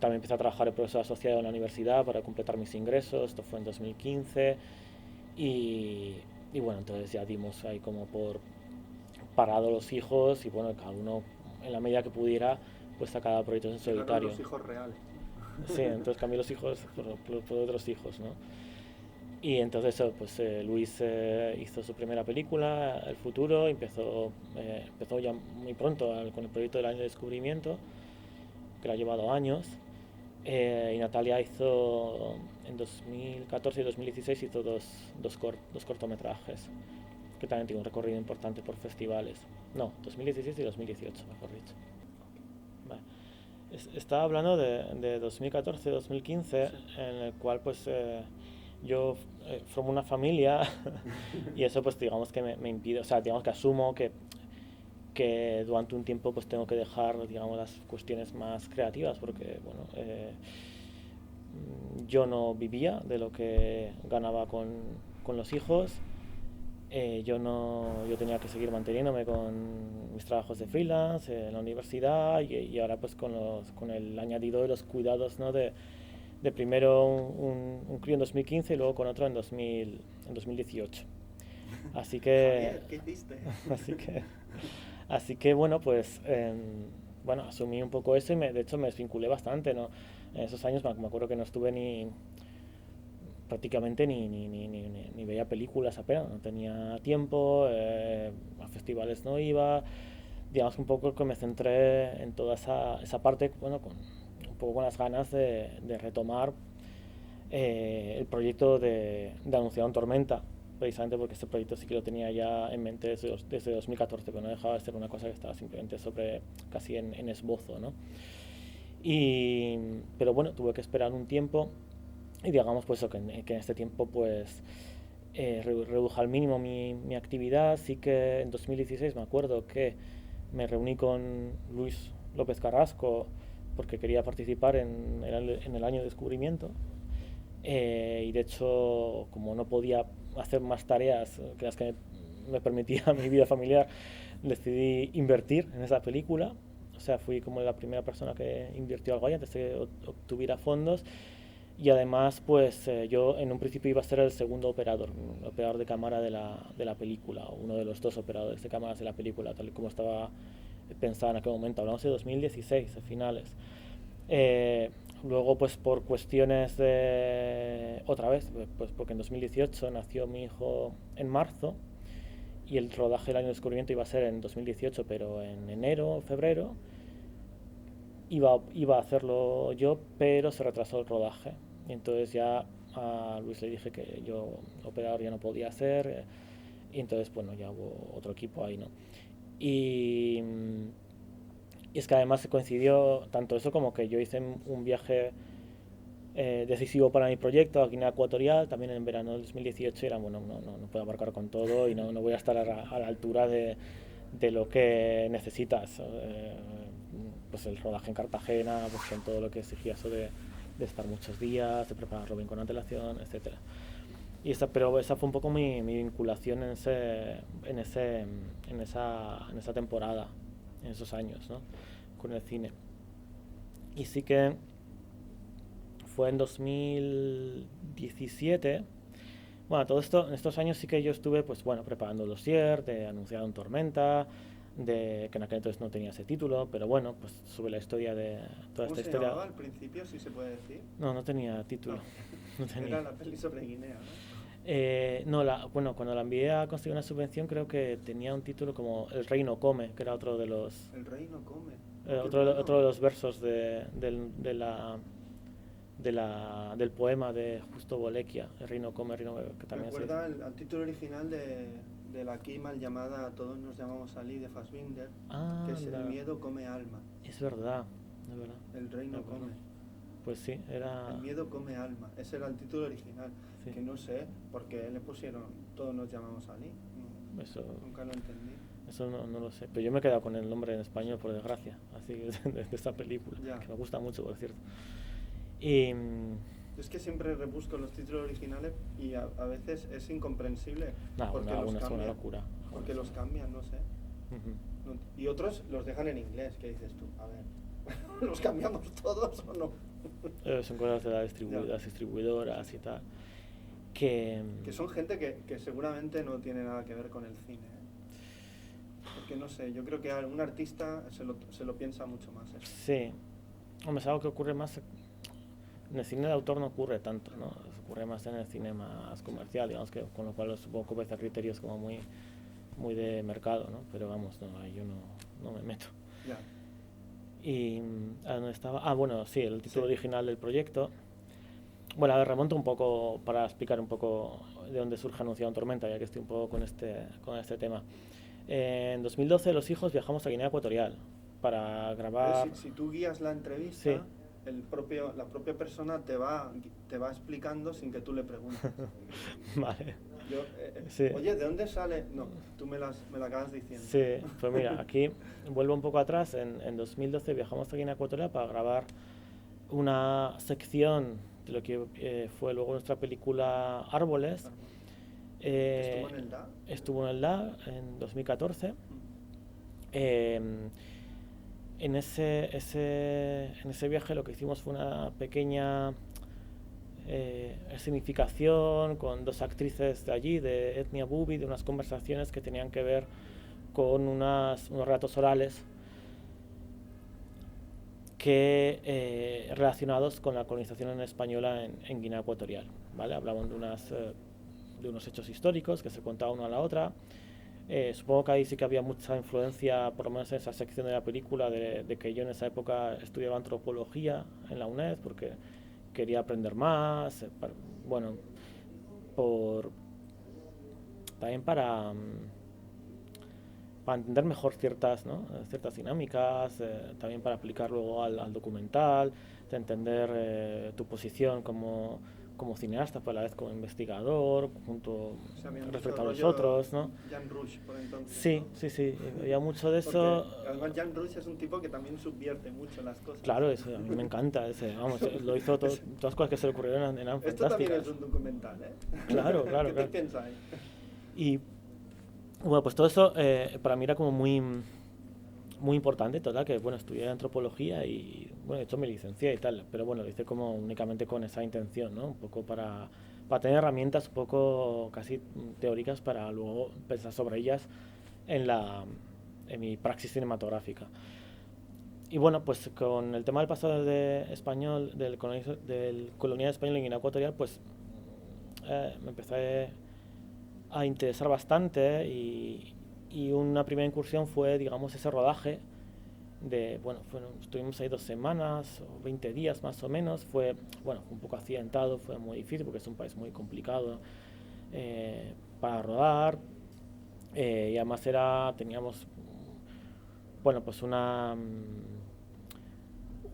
También empecé a trabajar de profesor asociado en la universidad para completar mis ingresos, esto fue en 2015 y bueno, entonces ya dimos ahí como por parado los hijos y bueno, cada uno en la medida que pudiera pues sacaba proyectos en solitario. Los hijos reales. Sí, entonces cambié los hijos por otros hijos, ¿no? Y entonces pues Luis hizo su primera película, El Futuro, empezó ya muy pronto con el proyecto del año de descubrimiento, que le ha llevado años. Y Natalia hizo en 2014 y 2016 hizo dos cortometrajes, que también tiene un recorrido importante por festivales. No, 2016 y 2018, mejor dicho. Vale. Estaba hablando de 2014-2015, Sí. en el cual pues yo formo una familia y eso pues digamos que me impide, o sea, digamos que asumo que durante un tiempo pues tengo que dejar, digamos, las cuestiones más creativas porque, bueno, yo no vivía de lo que ganaba con los hijos. Yo no, yo tenía que seguir manteniéndome con mis trabajos de freelance en la universidad y ahora pues con el añadido de los cuidados, ¿no? De primero un crío en 2015 y luego con otro en 2018. Así que, Javier, ¿qué hiciste? así que, así que bueno, pues bueno, asumí un poco eso y de hecho me desvinculé bastante, ¿no? En esos años me acuerdo que no estuve prácticamente ni veía películas apenas, no tenía tiempo, a festivales no iba, digamos que un poco que me centré en toda esa parte, bueno, un poco con las ganas de retomar el proyecto de Anunciaron Tormenta, precisamente porque este proyecto sí que lo tenía ya en mente desde 2014, pero no dejaba de ser una cosa que estaba simplemente casi en esbozo, ¿no? Pero bueno, tuve que esperar un tiempo y digamos pues que en este tiempo pues redujo al mínimo mi actividad. Sí que en 2016 me acuerdo que me reuní con Luis López Carrasco porque quería participar en el año de descubrimiento y de hecho como no podía hacer más tareas que las que me permitía mi vida familiar, decidí invertir en esa película. O sea, fui como la primera persona que invirtió algo ahí antes de que obtuviera fondos. Y además, pues yo en un principio iba a ser el segundo operador de cámara de la película, o uno de los dos operadores de cámaras de la película, tal y como estaba pensada en aquel momento. Hablamos de 2016, a finales. Eh, Luego, pues por cuestiones de... Otra vez, pues porque en 2018 nació mi hijo en marzo y el rodaje del año de descubrimiento iba a ser en 2018, pero en enero, febrero, iba a hacerlo yo, pero se retrasó el rodaje. Y entonces ya a Luis le dije que yo operador ya no podía hacer, y entonces bueno, ya hubo otro equipo ahí, ¿no? Y, y es que además se coincidió tanto eso como que yo hice un viaje decisivo para mi proyecto a Guinea Ecuatorial, también en verano del 2018, y era bueno, no puedo abarcar con todo y no voy a estar a la altura de lo que necesitas. Pues el rodaje en Cartagena, pues con todo lo que exigía eso de estar muchos días, de prepararlo bien con antelación, etcétera. Pero esa fue un poco mi vinculación en esa temporada, en esos años, ¿no? Con el cine. Y sí que fue en 2017. Bueno, todo esto, en estos años sí que yo estuve, pues bueno, preparando el dossier de Anunciaron Tormenta, que en aquel entonces no tenía ese título, pero bueno, pues sobre la historia de toda ¿Cómo esta se historia. llamaba al principio, si se puede decir? No tenía título. No, No tenía. era la peli sobre Guinea, ¿no? No, bueno, cuando la envié a conseguir una subvención creo que tenía un título como El Reino Come, que era otro de los, El rey no come. Oh, qué otro de bueno. los versos del poema de Justo Bolequia, El Reino Come, el Reino Bebe, que Me también se dice. acuerda al título original de la aquí mal llamada Todos nos llamamos Ali de Fassbinder, que Ah, es El miedo come alma. es verdad, es verdad. El rey no De acuerdo. come. Pues sí, era... El miedo come alma. Ese era el título original. Sí, Que no sé por qué le pusieron Todos nos llamamos Ali. No, eso, nunca lo entendí. eso no lo sé. Pero yo me he quedado con el nombre en español, por desgracia, así de esta película, Ya. que me gusta mucho, por cierto. Y... Es que siempre rebusco los títulos originales y a veces es incomprensible. Nada, Porque una, los una, es una cambian. locura. Porque los cambian, no sé. Ujú. Y otros los dejan en inglés. ¿Qué dices tú? A ver, ¿los cambiamos todos o no? Son cosas de Ya. las distribuidoras y tal. Que... Que son gente que seguramente no tiene nada que ver con el cine. ¿Eh? Porque no sé, yo creo que un artista se lo piensa mucho más. Eso. Sí. Hombre, es algo que ocurre más... En el cine de autor no ocurre tanto, ¿no? Ocurre más en el cine más comercial, digamos, que con lo cual supongo que obedece a criterios como muy de mercado, ¿no? Pero vamos, no, ahí yo no me meto. Ya. Y ¿a dónde estaba? Ah, bueno, sí, el título Sí. original del proyecto. Bueno, a ver, remonto un poco para explicar un poco de dónde surge Anunciado en Tormenta, ya que estoy un poco con este tema. En 2012 los hijos viajamos a Guinea Ecuatorial para grabar... Si tú guías la entrevista, Sí. la propia persona te va explicando sin que tú le preguntes. Vale. Yo, Sí. Oye, ¿de dónde sale? No, tú me la acabas diciendo. Sí, pues mira, aquí vuelvo un poco atrás. En 2012 viajamos a Guinea Ecuatorial para grabar una sección de lo que fue luego nuestra película Árboles. ¿Estuvo en el DA? Estuvo en el DA en 2014. En ese viaje lo que hicimos fue una pequeña escenificación con 2 actrices de allí, de etnia bubi, de unas conversaciones que tenían que ver con unos relatos orales relacionados con la colonización española en Guinea Ecuatorial, ¿vale? Hablaban de unos hechos históricos que se contaban una a la otra. Supongo que ahí sí que había mucha influencia, por lo menos en esa sección de la película, de que yo en esa época estudiaba antropología en la UNED porque quería aprender más, bueno, también para entender mejor ciertas dinámicas, también para aplicar luego al documental, de entender tu posición como cineasta, pero a la vez como investigador, respecto a los otros, ¿no? Jan Rush, por entonces. Sí, ¿no? sí, había mucho de eso. Porque, además, Jan Rush es un tipo que también subvierte mucho las cosas. Claro, eso, a mí me encanta. Vamos, lo hizo todas las cosas que se le ocurrieron eran fantásticas. Esto también es un documental, ¿eh? Claro. ¿Qué te piensas ahí? Y bueno, pues todo eso para mí era como muy importante, total, que bueno, estudié antropología y bueno, de hecho me licencié y tal, pero bueno, lo hice como únicamente con esa intención, ¿no? Un poco para tener herramientas un poco casi teóricas para luego pensar sobre ellas en mi praxis cinematográfica. Y bueno, pues con el tema del pasado español, del colonial español en Guinea Ecuatorial, pues me empecé a interesar bastante y una primera incursión fue, digamos, ese rodaje estuvimos ahí 2 semanas o 20 días más o menos. Fue un poco accidentado, fue muy difícil porque es un país muy complicado para rodar, y además teníamos pues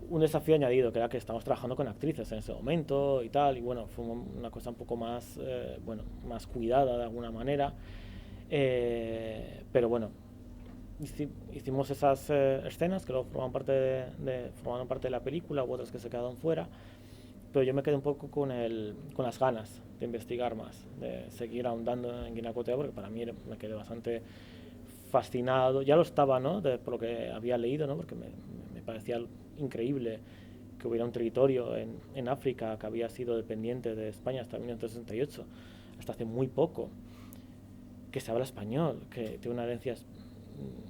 un desafío añadido, que era que estábamos trabajando con actrices en ese momento y tal, y bueno, fue una cosa un poco más más cuidada de alguna manera, pero bueno, hicimos esas escenas que luego formaban parte de la película, u otras que se quedaron fuera, pero yo me quedé un poco con las ganas de investigar más, de seguir ahondando en Guinea Ecuatorial, porque para mí me quedé bastante fascinado. Ya lo estaba, ¿no? Por lo que había leído, ¿no? Porque me parecía increíble que hubiera un territorio en África que había sido dependiente de España hasta 1968, hasta hace muy poco, que se habla español, que tiene una herencia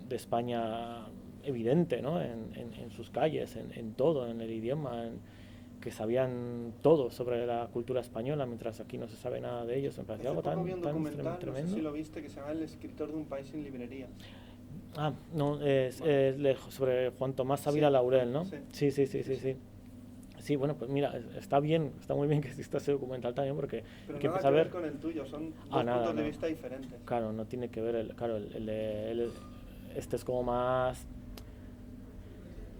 de España evidente, ¿no? En sus calles, en todo, en el idioma, que sabían todo sobre la cultura española, mientras aquí no se sabe nada de ellos. Me parecía algo tan tremendo. No sé si lo viste, que se llama El escritor de un país sin librerías. Ah, no, es sobre Juan Tomás Ávila Laurel, ¿no? Sí. Sí, bueno, pues mira, está muy bien que exista ese documental también, porque pero que nada que ver con el tuyo, son dos puntos de vista diferentes. Claro, no tiene que ver, este es como más...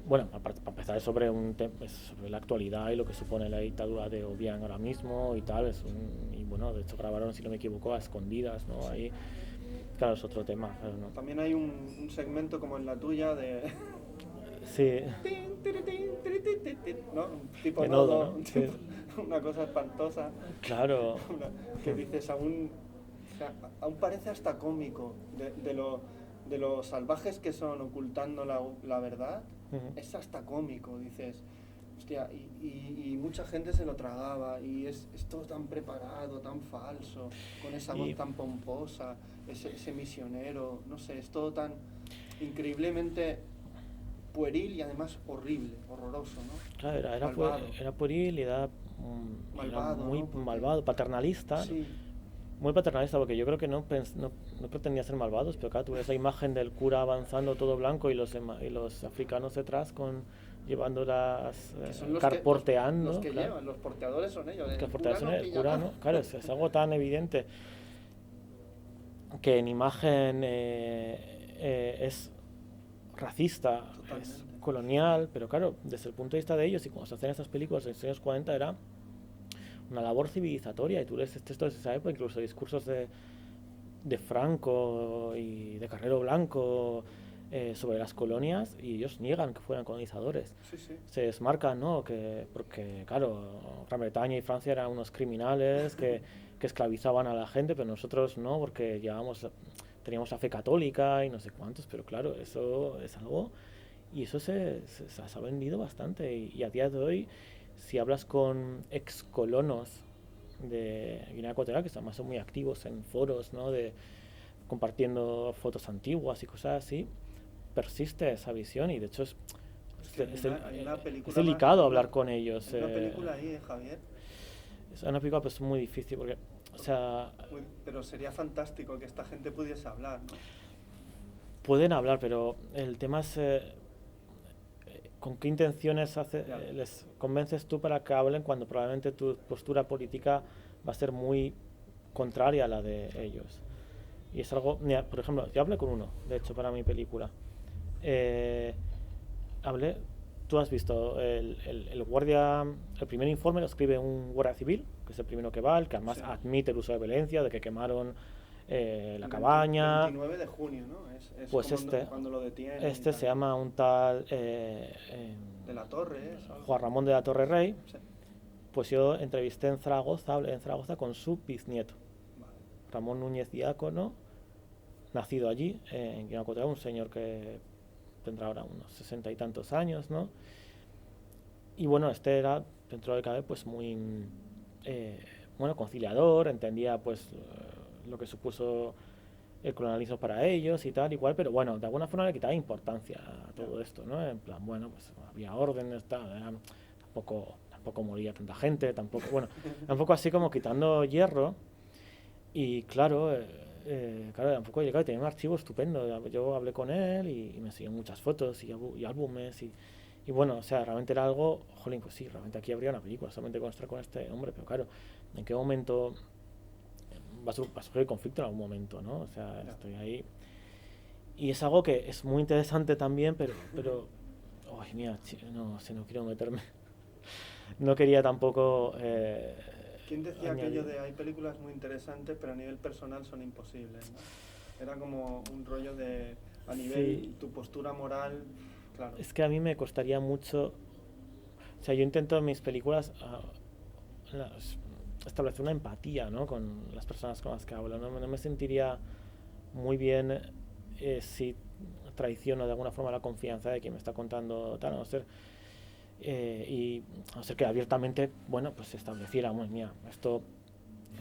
Bueno, para empezar, es sobre sobre la actualidad y lo que supone la dictadura de Obiang ahora mismo y tal. Y bueno, de hecho grabaron, si no me equivoco, a escondidas, ¿no? Ahí, claro, es otro tema. Pero no. También hay un segmento como en la tuya de... Sí. ¿No? Tipo de nodo, ¿no? Sí. Una cosa espantosa. Claro. Que dices, aún parece hasta cómico de lo salvajes que son ocultando la verdad. Es hasta cómico, dices, hostia, y mucha gente se lo tragaba, y es todo tan preparado, tan falso, con esa voz tan pomposa, ese misionero, no sé, es todo tan increíblemente pueril y además horrible, horroroso, ¿no? Claro, era pueril y era muy malvado, paternalista. Sí. Muy paternalista, porque yo creo que no pretendía ser malvados, pero claro, tú ves la imagen del cura avanzando todo blanco y los africanos detrás llevando porteando. Los que llevan, los porteadores son ellos. El cura, ¿no? Claro, es algo tan evidente. que en imagen es racista, Totalmente. es colonial, pero claro, desde el punto de vista de ellos, y cuando se hacen estas películas en los años 40 era una labor civilizatoria, y tú lees textos de esa época, incluso discursos de Franco y de Carrero Blanco sobre las colonias, y ellos niegan que fueran colonizadores. Sí, sí. Se desmarcan, ¿no? Porque, claro, Gran Bretaña y Francia eran unos criminales que esclavizaban a la gente, pero nosotros no, porque teníamos la fe católica y no sé cuántos, pero claro, eso es algo, y eso se ha vendido bastante, y a día de hoy, si hablas con ex colonos de Guinea Ecuatorial, que además son muy activos en foros, ¿no? Compartiendo fotos antiguas y cosas así, persiste esa visión, y de hecho es Hay una película delicado más, hablar con ellos. Hay una película ahí, Javier. Es una película pues muy difícil porque, o sea, pero sería fantástico que esta gente pudiese hablar, ¿no? Pueden hablar, pero el tema es con qué intenciones les convences tú para que hablen cuando probablemente tu postura política va a ser muy contraria a la de ellos. Y es algo, mira, por ejemplo, yo hablé con uno, de hecho, para mi película. Tú has visto el guardia, el primer informe lo escribe un guardia civil, que es el primero que va, el que además admite el uso de violencia, de que quemaron la cabaña. 29 de junio, ¿no? Es pues cuando lo detienen. Se llama un tal de la Torre, Juan Ramón de la Torre Rey. Sí. Pues yo entrevisté hablé en Zaragoza con su bisnieto, vale. Ramón Núñez Diácono, nacido allí, en Guinea Ecuatorial, un señor que tendrá ahora unos 60 y tantos años, ¿no? Y bueno, era, dentro de cabe, pues muy conciliador, entendía pues lo que supuso el colonialismo para ellos y tal, igual, pero bueno, de alguna forma le quitaba importancia a todo esto, ¿no? En plan, bueno, pues había órdenes, tal, tampoco moría tanta gente, tampoco así como quitando hierro. Y claro, tampoco llegaba y tenía un archivo estupendo. Yo hablé con él y me enseñó muchas fotos y álbumes y bueno, o sea, realmente era algo, jolín, pues sí, realmente aquí habría una película solamente con este hombre, pero claro, ¿en qué momento va a surgir el conflicto en algún momento, ¿no? O sea, estoy ahí. Y es algo que es muy interesante también, pero ay, mira, no quiero meterme. No quería tampoco... ¿Quién decía aquello de hay películas muy interesantes, pero a nivel personal son imposibles, ¿no? Era como un rollo de, a nivel tu postura moral, claro. Es que a mí me costaría mucho... O sea, yo intento en mis películas establecer una empatía, ¿no? Con las personas con las que hablo. No me sentiría muy bien si traiciono de alguna forma la confianza de quien me está contando tal, a no ser que abiertamente, bueno, pues se estableciera, mira, esto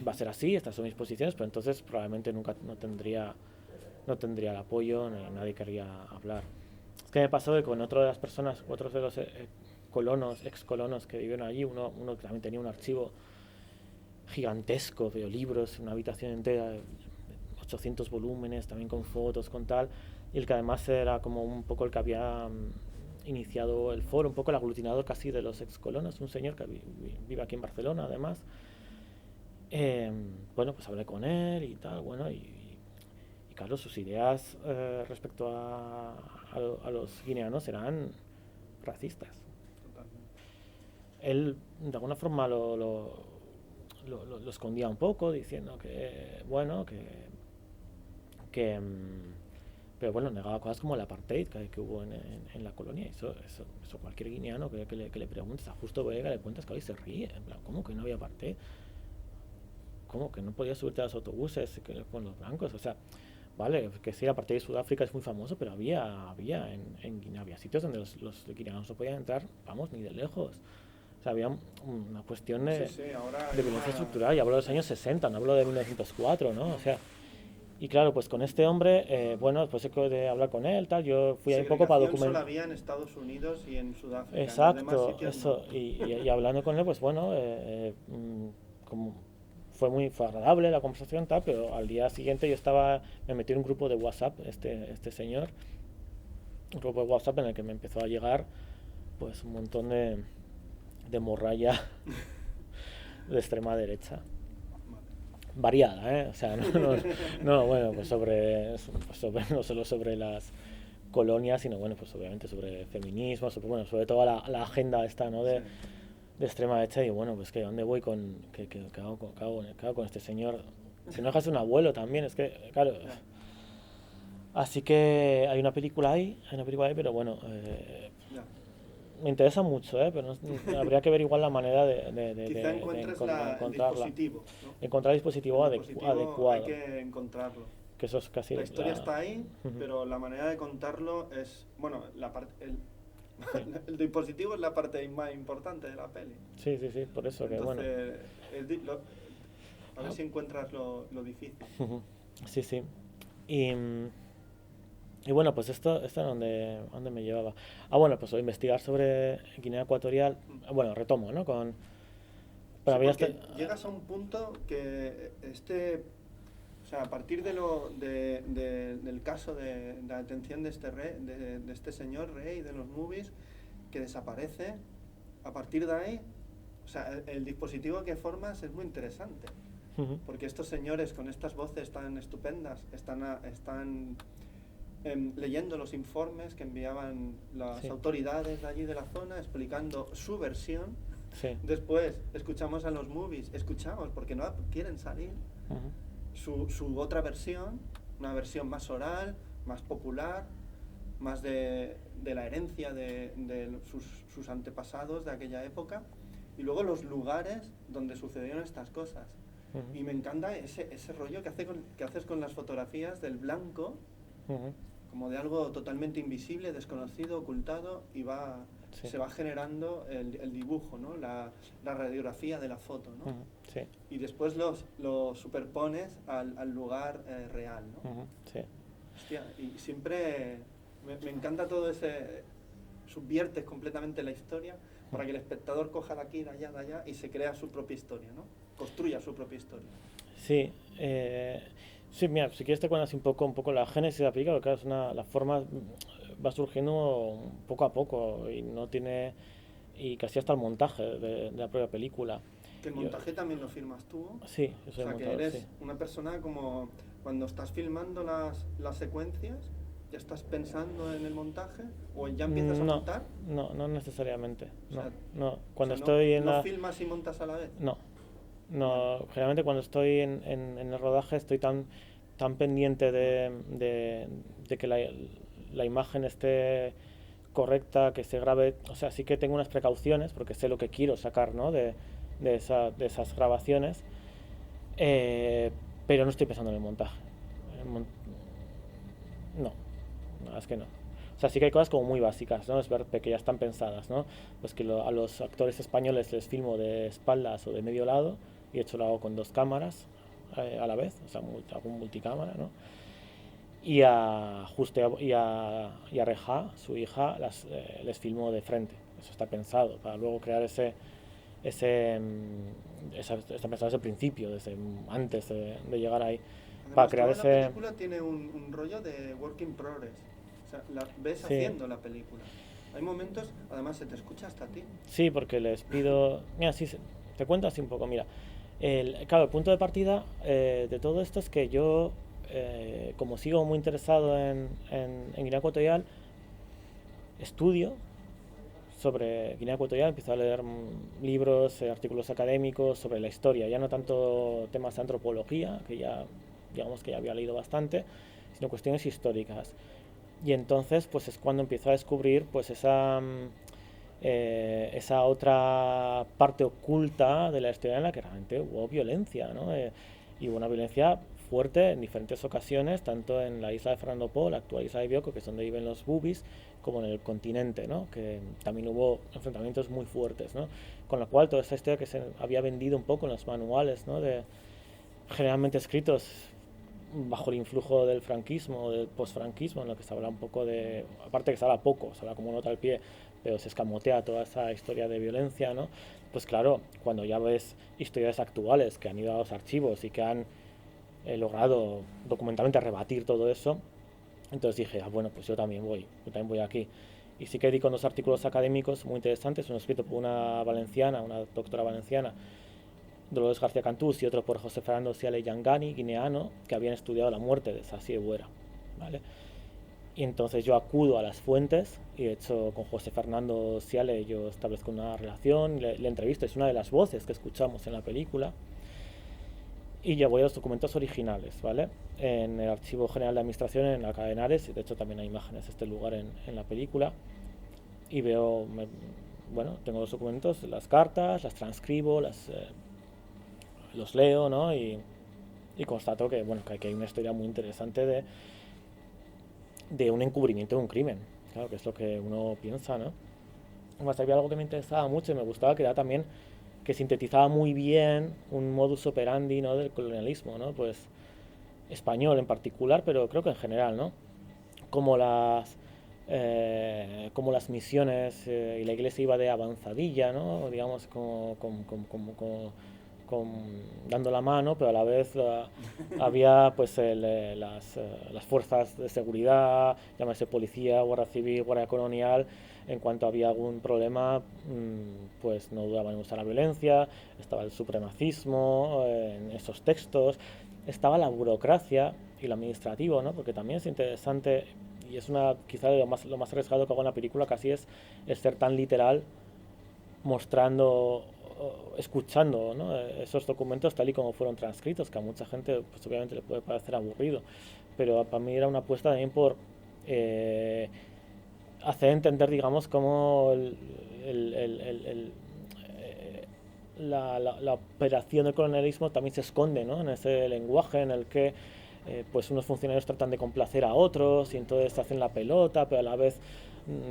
va a ser así, estas son mis posiciones, pero entonces probablemente nunca no tendría el apoyo, nadie querría hablar. Es que me pasó que con otro de las personas, otros de los ex colonos que vivieron allí, uno que también tenía un archivo gigantesco de libros, una habitación entera, 800 volúmenes, también con fotos, con tal, y el que además era como un poco el que había iniciado el foro, un poco el aglutinador casi de los ex colonos, un señor que vive aquí en Barcelona además. Bueno, pues hablé con él y tal, bueno, y claro, sus ideas respecto a los guineanos eran racistas. Él de alguna forma lo escondía un poco, diciendo que, bueno, pero bueno, negaba cosas como el apartheid que hubo en la colonia. Eso cualquier guineano que le preguntes, a Justo Vega le cuentas que hoy se ríe, en plan, ¿cómo que no había apartheid? ¿Cómo que no podías subirte a los autobuses con los blancos? O sea, vale, que sí, el apartheid de Sudáfrica es muy famoso, pero había en Guinea, había sitios donde los guineanos no podían entrar, vamos, ni de lejos. O sea, había una cuestión de violencia estructural, y hablo de los años 60, no hablo de 1904, ¿no? O sea, y claro, pues con este hombre, bueno, después de hablar con él, tal, yo fui ahí un poco para documentar. Solo había en Estados Unidos y en Sudáfrica. Exacto, eso, no. y hablando con él, pues bueno, como fue agradable la conversación, tal, pero al día siguiente me metí en un grupo de WhatsApp, este señor, un grupo de WhatsApp en el que me empezó a llegar, pues un montón de morralla de extrema derecha. variada, ¿eh? O sea, no, bueno, pues no solo sobre las colonias, sino, bueno, pues obviamente sobre feminismo, sobre toda la agenda esta, ¿no? Sí. De extrema derecha. Y bueno, pues que ¿dónde voy con, qué hago con este señor? Que no deja de ser un abuelo también, es que, claro. Ya. Así que hay una película ahí, pero bueno, Ya. me interesa mucho, pero habría que ver igual la manera Quizá encuentres el encontrarla. dispositivo, ¿no? Encontrar el dispositivo El dispositivo hay adecuado, que encontrarlo. que eso es casi La historia está ahí, Ujú. pero la manera de contarlo es, bueno, Sí. el dispositivo es la parte más importante de la peli. Sí, por eso que bueno. Entonces, a ver si encuentras lo difícil. Ujú. Sí. Y, y bueno, pues esto ¿dónde me llevaba? Bueno, pues investigar sobre Guinea Ecuatorial. Bueno, retomo, ¿no? Para Sí, mí porque llegas a un punto que o sea, a partir del caso de la detención de este señor rey de los movies que desaparece, a partir de ahí, o sea, el dispositivo que formas es muy interesante, Ujú. porque estos señores con estas voces tan estupendas están leyendo los informes que enviaban las Sí. autoridades de allí de la zona, explicando su versión. Sí. Después escuchamos a los movies, porque no quieren salir, Ujú. su otra versión, una versión más oral, más popular, más de la herencia de sus antepasados de aquella época, y luego los lugares donde sucedieron estas cosas. Ujú. Y me encanta ese rollo que haces con las fotografías del blanco, Ujú. como de algo totalmente invisible, desconocido, ocultado, y Sí. se va generando el dibujo, ¿no? La radiografía de la foto, ¿no? Ujú. Sí. Y después los superpones al lugar real, ¿no? Ujú. Sí. Hostia, y siempre me encanta todo subviertes completamente la historia para que el espectador coja de aquí, de allá y se crea su propia historia, ¿no? Construya su propia historia. Sí, sí, mira, si quieres te cuento así un poco la génesis de la película, porque claro, la forma va surgiendo poco a poco y no tiene, y casi hasta el montaje de la propia película. Que el montaje también lo filmas tú. Sí, yo O soy el sea, que montador, eres sí. una persona como cuando estás filmando las secuencias, ¿ya estás pensando en el montaje o ya empiezas a montar? No necesariamente. O sea, No. Cuando o sea, estoy en no la... filmas y montas a la vez. No, Vale. generalmente cuando estoy en el rodaje estoy tan pendiente de que la imagen esté correcta, que se grabe, o sea, sí que tengo unas precauciones porque sé lo que quiero sacar, ¿no? de esas grabaciones, eh, pero no estoy pensando en el montaje. El mon- no, es que no. O sea, sí que hay cosas como muy básicas, ¿no? Es ver que ya están pensadas, ¿no? Pues que a los actores españoles les filmo de espaldas o de medio lado, y de hecho lo hago con dos cámaras a la vez, o sea, hago un multicámara, ¿no? Y y a Reja, su hija, les filmo de frente. Eso está pensado para luego crear está pensado desde el principio, desde antes de llegar ahí, para Además, crear toda la ese... película tiene un rollo de work in progress. O sea, ves Sí, haciendo la película. Hay momentos, además se te escucha hasta a ti. sí, porque les pido... Mira, sí, te cuento así un poco, mira. Claro, el punto de partida de todo esto es que yo, como sigo muy interesado en Guinea Ecuatorial, estudio sobre Guinea Ecuatorial, empiezo a leer libros, artículos académicos sobre la historia, ya no tanto temas de antropología, que ya, digamos que ya había leído bastante, sino cuestiones históricas. Y entonces, pues es cuando empiezo a descubrir, pues esa otra parte oculta de la historia en la que realmente hubo violencia, ¿no? Y hubo una violencia fuerte en diferentes ocasiones, tanto en la isla de Fernando Poo, la actual isla de Bioko, que es donde viven los bubis, como en el continente, ¿no? Que también hubo enfrentamientos muy fuertes, ¿no? Con lo cual, toda esta historia que se había vendido un poco en los manuales, ¿no? Generalmente escritos bajo el influjo del franquismo o del posfranquismo, en lo que se habla un poco de, aparte que se habla poco, se habla como nota al pie, pero se escamotea toda esa historia de violencia, ¿no? Pues claro, cuando ya ves historias actuales que han ido a los archivos y que han logrado documentalmente rebatir todo eso, entonces dije, bueno, pues yo también voy aquí. Y sí que di con dos artículos académicos muy interesantes, uno escrito por una valenciana, una doctora valenciana, Dolores García Cantús y otro por José Fernando Siale Yangani, guineano, que habían estudiado la muerte de Sassi Ebuera, ¿vale? Y entonces yo acudo a las fuentes y de hecho con José Fernando Siale yo establezco una relación, le entrevisto, es una de las voces que escuchamos en la película. Y ya voy a los documentos originales, ¿vale? En el Archivo General de Administración, en Alcalá de Henares, y de hecho también hay imágenes de este lugar en la película. Y veo, bueno, tengo los documentos, las cartas, las transcribo, los leo, ¿no? Y constato que, bueno, que aquí hay una historia muy interesante de un encubrimiento de un crimen, claro, que es lo que uno piensa, ¿no? Además había algo que me interesaba mucho y me gustaba, que era también que sintetizaba muy bien un modus operandi, ¿no?, del colonialismo, ¿no? Pues español en particular, pero creo que en general, ¿no? Como como las misiones y la iglesia iba de avanzadilla, ¿no? Digamos, dando la mano, pero a la vez había pues las fuerzas de seguridad, llámese policía, guardia civil, guardia colonial. En cuanto había algún problema, pues no dudaban en usar la violencia. Estaba el supremacismo en esos textos, estaba la burocracia y lo administrativo, ¿no? Porque también es interesante, y es quizá lo más arriesgado que hago en la película, casi es ser tan literal, mostrando, escuchando, ¿no?, esos documentos tal y como fueron transcritos, que a mucha gente pues obviamente le puede parecer aburrido, pero para mí era una apuesta también por hacer entender, digamos, cómo la operación del colonialismo también se esconde, ¿no?, en ese lenguaje en el que pues unos funcionarios tratan de complacer a otros y entonces hacen la pelota, pero a la vez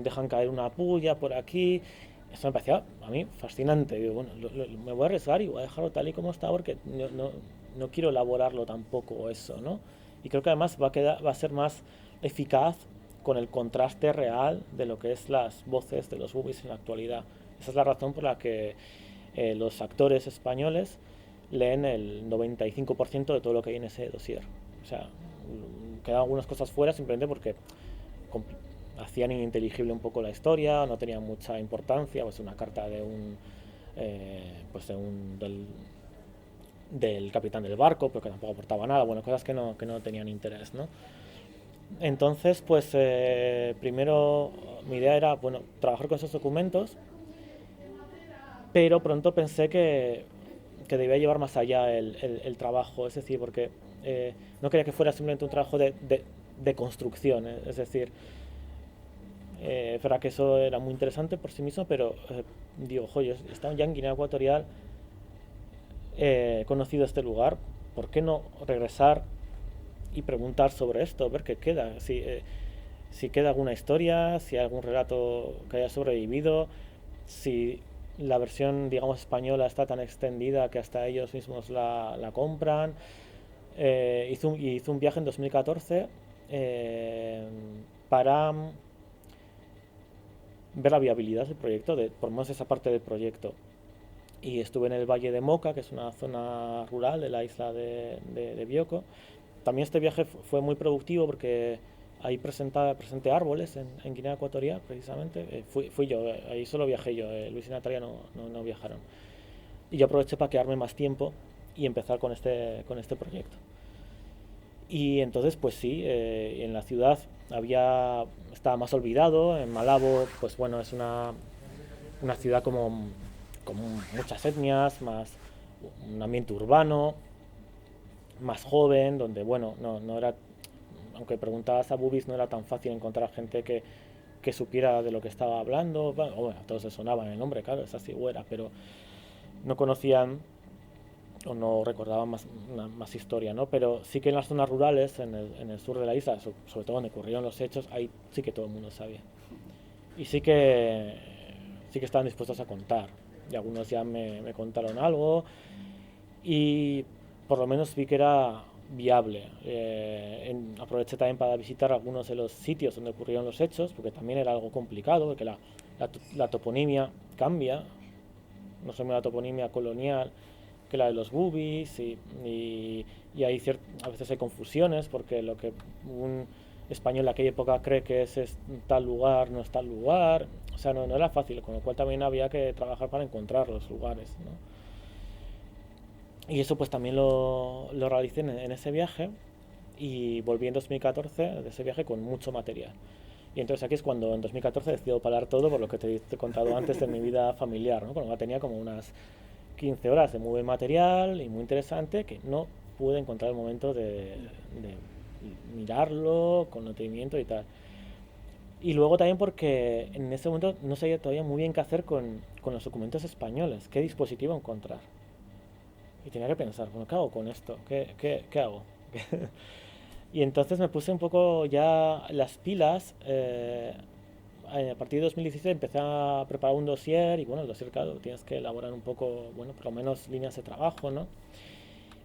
dejan caer una puya por aquí. Eso me parecía a mí fascinante. Digo, bueno, me voy a arriesgar y voy a dejarlo tal y como está porque no quiero elaborarlo tampoco eso, ¿no? Y creo que además va a ser más eficaz con el contraste real de lo que es las voces de los boobies en la actualidad. Esa es la razón por la que los actores españoles leen el 95% de todo lo que hay en ese dossier. O sea, quedan algunas cosas fuera simplemente porque hacían ininteligible un poco la historia, no tenía mucha importancia, pues una carta de del capitán del barco, pero que tampoco aportaba nada, bueno, cosas que no tenían interés, ¿no? Entonces, pues primero mi idea era, bueno, trabajar con esos documentos, pero pronto pensé que debía llevar más allá el trabajo, es decir, porque no quería que fuera simplemente un trabajo de construcción, es decir, es verdad que eso era muy interesante por sí mismo, pero digo, joder, estaba ya en Guinea Ecuatorial, he conocido este lugar, ¿por qué no regresar y preguntar sobre esto, ver qué queda? Si queda alguna historia, si hay algún relato que haya sobrevivido, si la versión, digamos, española está tan extendida que hasta ellos mismos la compran. Hice un viaje en 2014 para ver la viabilidad del proyecto, por lo menos esa parte del proyecto. Y estuve en el Valle de Moca, que es una zona rural de la isla de Bioko. También este viaje fue muy productivo porque ahí presenté árboles en Guinea Ecuatorial, precisamente. Fui yo, ahí solo viajé yo, Luis y Natalia no viajaron. Y yo aproveché para quedarme más tiempo y empezar con este proyecto. Y entonces, pues sí, en la ciudad estaba más olvidado. En Malabo, pues bueno, es una ciudad como muchas etnias, más un ambiente urbano, más joven, donde, bueno, no era, aunque preguntabas a boobies, no era tan fácil encontrar gente que supiera de lo que estaba hablando. Bueno, a todos les sonaban el nombre, claro, esa sí era, pero no conocían o no recordaban más historia, ¿no? Pero sí que en las zonas rurales, en el sur de la isla, sobre todo donde ocurrieron los hechos, ahí sí que todo el mundo sabía. Y sí que estaban dispuestos a contar. Y algunos ya me contaron algo y por lo menos vi que era viable. Aproveché también para visitar algunos de los sitios donde ocurrieron los hechos, porque también era algo complicado, porque la toponimia cambia, no solo la toponimia colonial que la de los boobies, y a veces hay confusiones, porque lo que un español de aquella época cree que es tal lugar, no es tal lugar. O sea, no era fácil, con lo cual también había que trabajar para encontrar los lugares, ¿no? Y eso pues también lo realicé en ese viaje y volví en 2014 de ese viaje con mucho material. Y entonces aquí es cuando en 2014 decido parar todo por lo que te he contado antes de mi vida familiar, ¿no? Cuando tenía como unas 15 horas de muy buen material y muy interesante que no pude encontrar el momento de mirarlo con detenimiento y tal. Y luego también porque en ese momento no sabía todavía muy bien qué hacer con los documentos españoles, qué dispositivo encontrar. Y tenía que pensar, bueno, ¿qué hago con esto? ¿Qué hago? Y entonces me puse un poco ya las pilas. A partir de 2017 empecé a preparar un dossier y bueno, el dossier, claro, tienes que elaborar un poco, bueno, por lo menos líneas de trabajo, ¿no?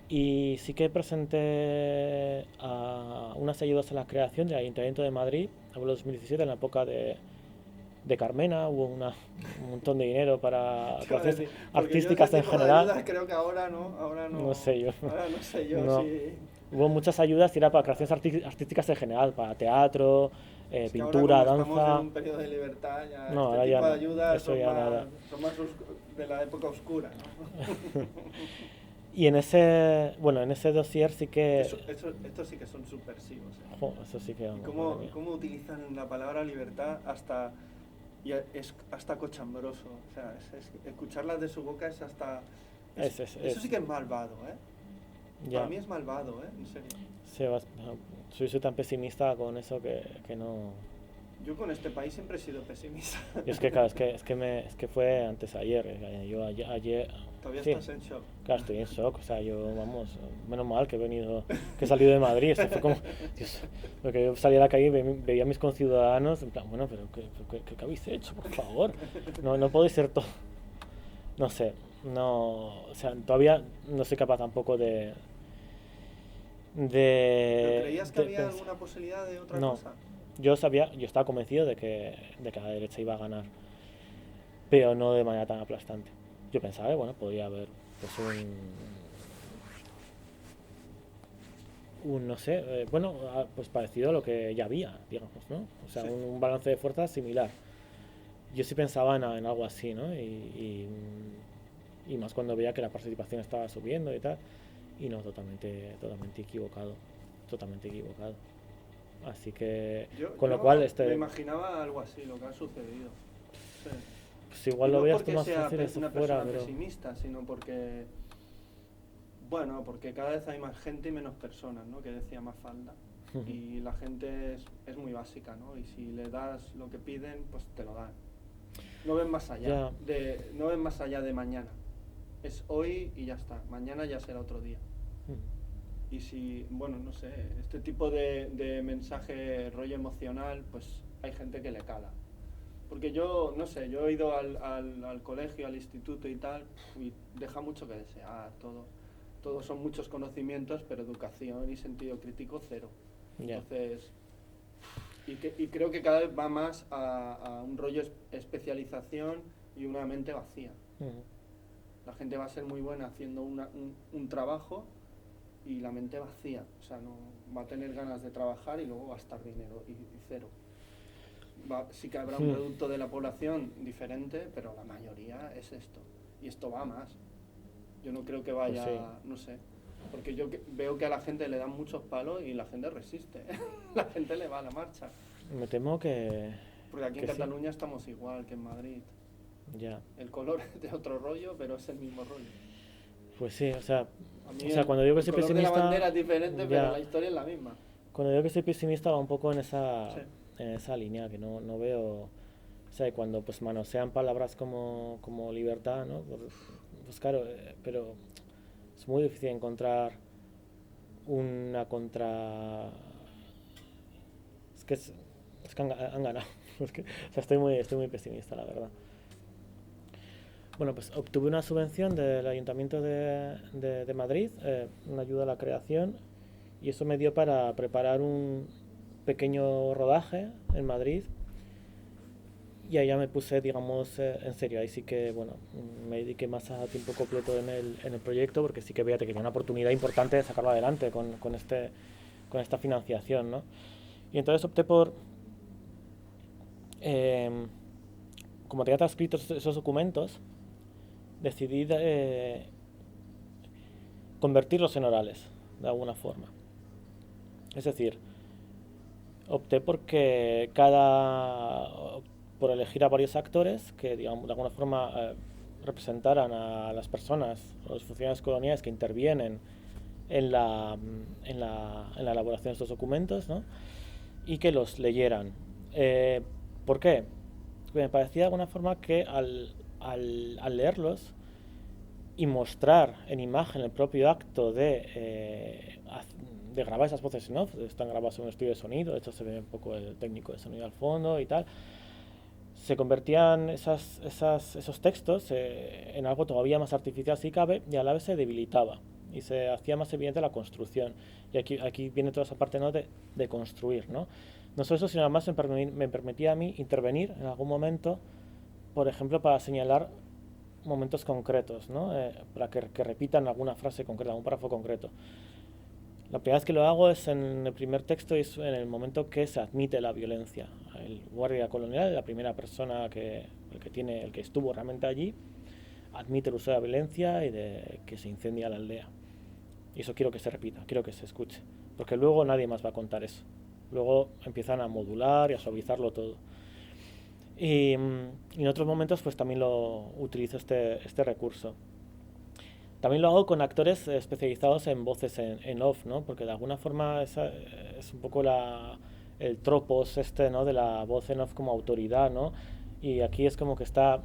Y sí que presenté a unas ayudas a la creación del Ayuntamiento de Madrid, hablo de 2017, en la época de Carmena, hubo un montón de dinero para Te iba a creaciones decir, porque yo ese artísticas en tipo de general, ayudas creo que no sé yo, ahora no sé yo no. si... Hubo muchas ayudas y era para creaciones artísticas en general, para teatro, Es que ahora pintura, como estamos en danza. un periodo de libertad, ya No, este ahora ya tipo de no, ayudas eso ya nada. son más de la época oscura, ¿no? Y en ese, bueno, en ese dossier sí que, Estos sí que son subversivos, ¿eh? jo, eso sí que, Y vamos, madre mía. cómo utilizan la palabra libertad hasta, es hasta cochambroso. O sea, escucharlas de su boca es hasta... eso sí que es malvado, ¿eh? Ya, Para mí es malvado, ¿eh? En serio. soy tan pesimista con eso que no. Yo con este país siempre he sido pesimista. Y es que, claro, es que fue antes de ayer. Yo ayer, Todavía sí, estás en shock. claro, estoy en shock. O sea, yo, vamos, menos mal que que he salido de Madrid. Esto fue como, Dios, porque yo salía a la calle y veía a mis conciudadanos, en plan, bueno, pero ¿qué habéis hecho, por favor? No podéis ser todo. No sé, no, o sea, todavía no soy capaz tampoco ¿Pero creías que de había pensar. alguna posibilidad de otra No, cosa? yo estaba convencido de que la derecha iba a ganar, pero no de manera tan aplastante. Yo pensaba, bueno, podría haber pues no sé, bueno, pues parecido a lo que ya había, digamos, ¿no? O sea, Sí. un balance de fuerzas similar. Yo sí pensaba en algo así, ¿no? Y más cuando veía que la participación estaba subiendo y tal. Y no, totalmente equivocado. Totalmente equivocado. Así que, con lo cual, Yo me imaginaba algo así, lo que ha sucedido. Sí. pues Y igual lo no veas tú porque más sea fácil eso una fuera, persona pero. pesimista, sino porque, bueno, porque cada vez hay más gente y menos personas, ¿no? Que decía Mafalda. Y la gente es muy básica, ¿no? Y si le das lo que piden, pues te lo dan. No ven más allá, no ven más allá de mañana. Es hoy y ya está. Mañana ya será otro día. Y si, bueno, no sé, este tipo de mensaje rollo emocional, pues hay gente que le cala. Porque yo, no sé, yo he ido al colegio, al instituto y tal, y deja mucho que desear todo. Todos son muchos conocimientos, pero educación y sentido crítico cero. Ya. Entonces, y creo que cada vez va más a un rollo especialización y una mente vacía. La gente va a ser muy buena haciendo un trabajo y la mente vacía, o sea, no va a tener ganas de trabajar y luego gastar dinero y cero. Sí que habrá un producto de la población diferente, pero la mayoría es esto. Y esto va más. Yo no creo que vaya, Pues sí. no sé, porque yo veo que a la gente le dan muchos palos y la gente resiste. La gente le va a la marcha. Me temo que. Porque aquí en que sí. Cataluña estamos igual que en Madrid. Ya. El color es de otro rollo, pero es el mismo rollo. Pues sí, o sea, A mí cuando digo que el soy color de la pesimista. bandera es diferente, Ya. pero la historia es la misma. Cuando digo que soy pesimista va un poco en esa, Sí. en esa línea, que no veo. O sea, cuando pues manosean palabras como libertad, ¿no? Pues claro, pero es muy difícil encontrar una contra. Es que han ganado. O sea, estoy muy pesimista, la verdad. Bueno, pues obtuve una subvención del Ayuntamiento de Madrid, una ayuda a la creación, y eso me dio para preparar un pequeño rodaje en Madrid. Y ahí ya me puse, digamos, en serio. Ahí sí que, bueno, me dediqué más a tiempo completo en el proyecto, porque sí que veía que tenía una oportunidad importante de sacarlo adelante con esta financiación, ¿no? Y entonces opté por, como tenía transcritos esos documentos, decidí convertirlos en orales, de alguna forma. Es decir, opté por elegir a varios actores que, digamos, de alguna forma representaran a las personas, a los funcionarios coloniales que intervienen en la elaboración de estos documentos, ¿no? Y que los leyeran. ¿Por qué? Porque me parecía de alguna forma que al leerlos y mostrar en imagen el propio acto de grabar esas voces en off, están grabadas en un estudio de sonido, de hecho se ve un poco el técnico de sonido al fondo y tal, se convertían esos textos en algo todavía más artificial si cabe, y a la vez se debilitaba y se hacía más evidente la construcción. Y aquí viene toda esa parte, ¿no?, de construir, ¿no? No solo eso, sino además me permitía a mí intervenir en algún momento, por ejemplo, para señalar momentos concretos, ¿no? Para que repitan alguna frase concreta, algún párrafo concreto. La primera vez que lo hago es en el primer texto y es en el momento que se admite la violencia. El guardia colonial, la primera persona el que estuvo realmente allí, admite el uso de la violencia y de que se incendia la aldea. Y eso quiero que se repita, quiero que se escuche, porque luego nadie más va a contar eso. Luego empiezan a modular y a suavizarlo todo. Y en otros momentos pues también lo utilizo este recurso. También lo hago con actores especializados en voces en off, ¿no? Porque de alguna forma es un poco el tropos ¿no?, de la voz en off como autoridad, ¿no? Y aquí es como que está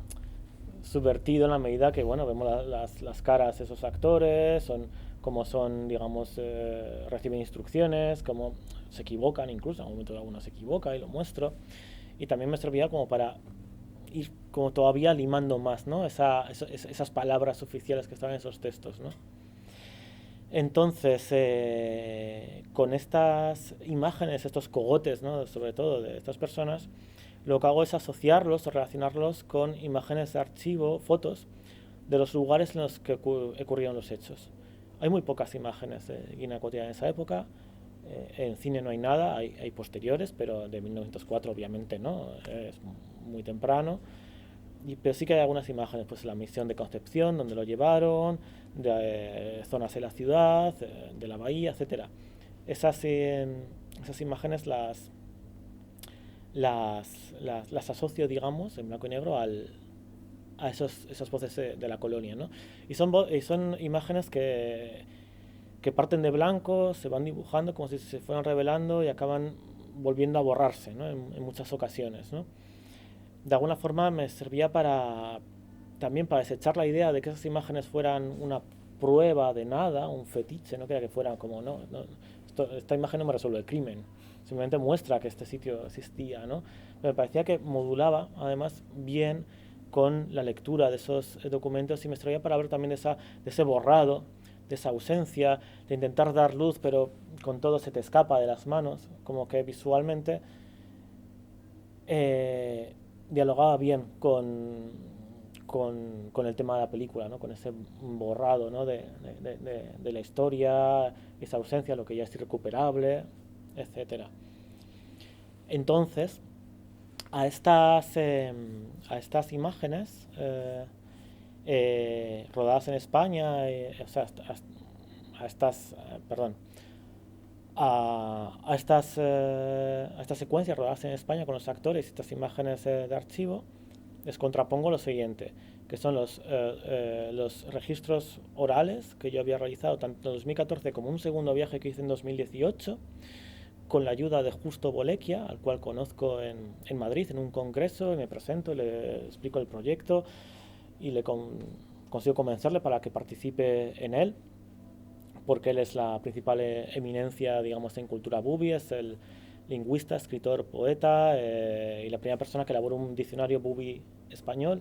subvertido en la medida que, bueno, vemos las caras de esos actores, como son, digamos, reciben instrucciones, como se equivocan incluso, en un momento alguno se equivoca y lo muestro. Y también me servía como para ir como todavía limando más, ¿no?, esas palabras oficiales que estaban en esos textos, ¿no? Entonces, con estas imágenes, estos cogotes, ¿no?, sobre todo de estas personas, lo que hago es asociarlos o relacionarlos con imágenes de archivo, fotos, de los lugares en los que ocurrieron los hechos. Hay muy pocas imágenes de Guinea Ecuatorial en esa época. En cine no hay nada, hay posteriores, pero de 1904 obviamente no, es muy temprano. Pero sí que hay algunas imágenes, pues la misión de Concepción, donde lo llevaron, de zonas de la ciudad, de la bahía, etcétera. Esas imágenes las asocio, digamos, en blanco y negro a esas voces de la colonia, ¿no? Y son imágenes que parten de blanco, se van dibujando como si se fueran revelando y acaban volviendo a borrarse, ¿no?, en muchas ocasiones, ¿no? De alguna forma me servía también para desechar la idea de que esas imágenes fueran una prueba de nada, un fetiche, no quería que fueran como, esta imagen no me resuelve el crimen, simplemente muestra que este sitio existía, ¿no? Me parecía que modulaba además bien con la lectura de esos documentos y me servía para ver también de ese borrado, de esa ausencia, de intentar dar luz, pero con todo se te escapa de las manos, como que visualmente dialogaba bien con el tema de la película, ¿no?, con ese borrado, ¿no?, de la historia, esa ausencia, lo que ya es irrecuperable, etcétera. Entonces, a estas imágenes rodadas en España, o sea, a estas secuencias rodadas en España con los actores y estas imágenes de archivo, les contrapongo lo siguiente, que son los registros orales que yo había realizado tanto en 2014 como un segundo viaje que hice en 2018, con la ayuda de Justo Bolequia, al cual conozco en Madrid en un congreso, y me presento, le explico el proyecto y consigo convencerle para que participe en él, porque él es la principal eminencia, digamos, en cultura bubi, es el lingüista, escritor, poeta y la primera persona que elaboró un diccionario bubi español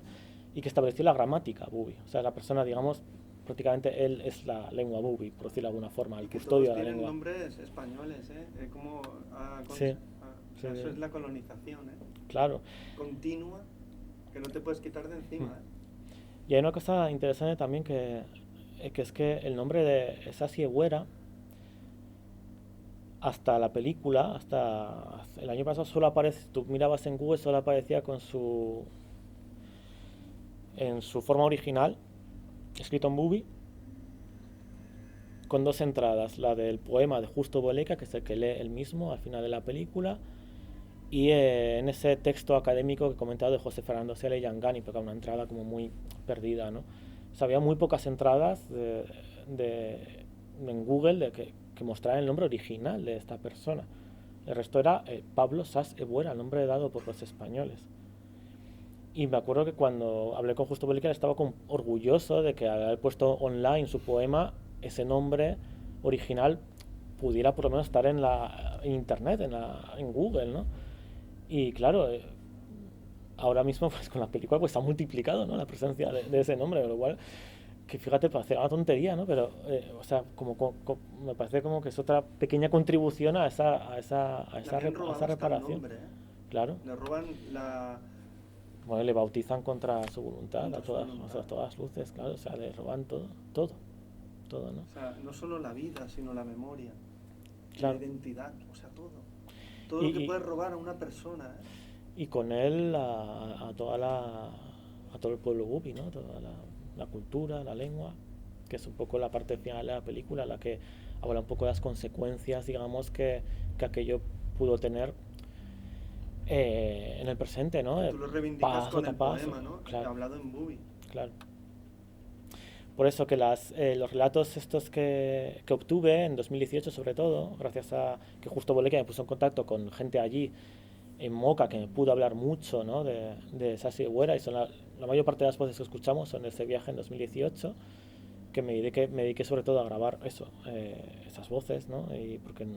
y que estableció la gramática bubi. O sea, la persona, digamos, prácticamente él es la lengua bubi, por decirlo de alguna forma, el custodio de la lengua. Tienen nombres españoles, como sí. Sí. Eso es la colonización, Claro. Continua, que no te puedes quitar de encima. Y hay una cosa interesante también que es que el nombre de esa ciegüera, hasta la película, hasta el año pasado, solo aparece, tú mirabas en Google, solo aparecía en su forma original, escrito en bubi, con dos entradas, la del poema de Justo Boleca, que es el que lee él mismo al final de la película, y en ese texto académico que he comentado de José Fernando Sela y Yangani, porque era una entrada como muy perdida, ¿no? O sea, había muy pocas entradas en Google que mostraran el nombre original de esta persona. El resto era Pablo Sas Ebuera, el nombre dado por los españoles. Y me acuerdo que cuando hablé con Justo Boleca estaba orgulloso de que al haber puesto online su poema, ese nombre original pudiera por lo menos estar en internet, en Google, ¿no? Y claro, ahora mismo pues con la película pues se ha multiplicado, ¿no? La presencia de ese nombre, lo cual, que fíjate, parece una tontería, ¿no? Pero, o sea, me parece como que es otra pequeña contribución a esa reparación. Nombre, ¿eh? Claro. Le roban la... Bueno, le bautizan contra su voluntad, contra su voluntad. O sea, todas luces, claro, o sea, le roban todo, ¿no? O sea, no solo la vida, sino la memoria, claro. la identidad, o sea, todo. Todo lo que puede robar a una persona, ¿eh? Y con él a todo el pueblo gupi, ¿no? Toda la cultura, la lengua, que es un poco la parte final de la película, la que habla un poco de las consecuencias, digamos, que aquello pudo tener en el presente, ¿no? Tú lo reivindicas con el poema, ¿no? Claro. Hablado en Bubi. Claro. Por eso que los relatos estos que obtuve en 2018, sobre todo, gracias a que Justo Boleca me puso en contacto con gente allí en Moca que me pudo hablar mucho, ¿no? de Sas Ebuera, y son la mayor parte de las voces que escuchamos son de ese viaje en 2018, que me dediqué sobre todo a grabar esas voces, ¿no? Y porque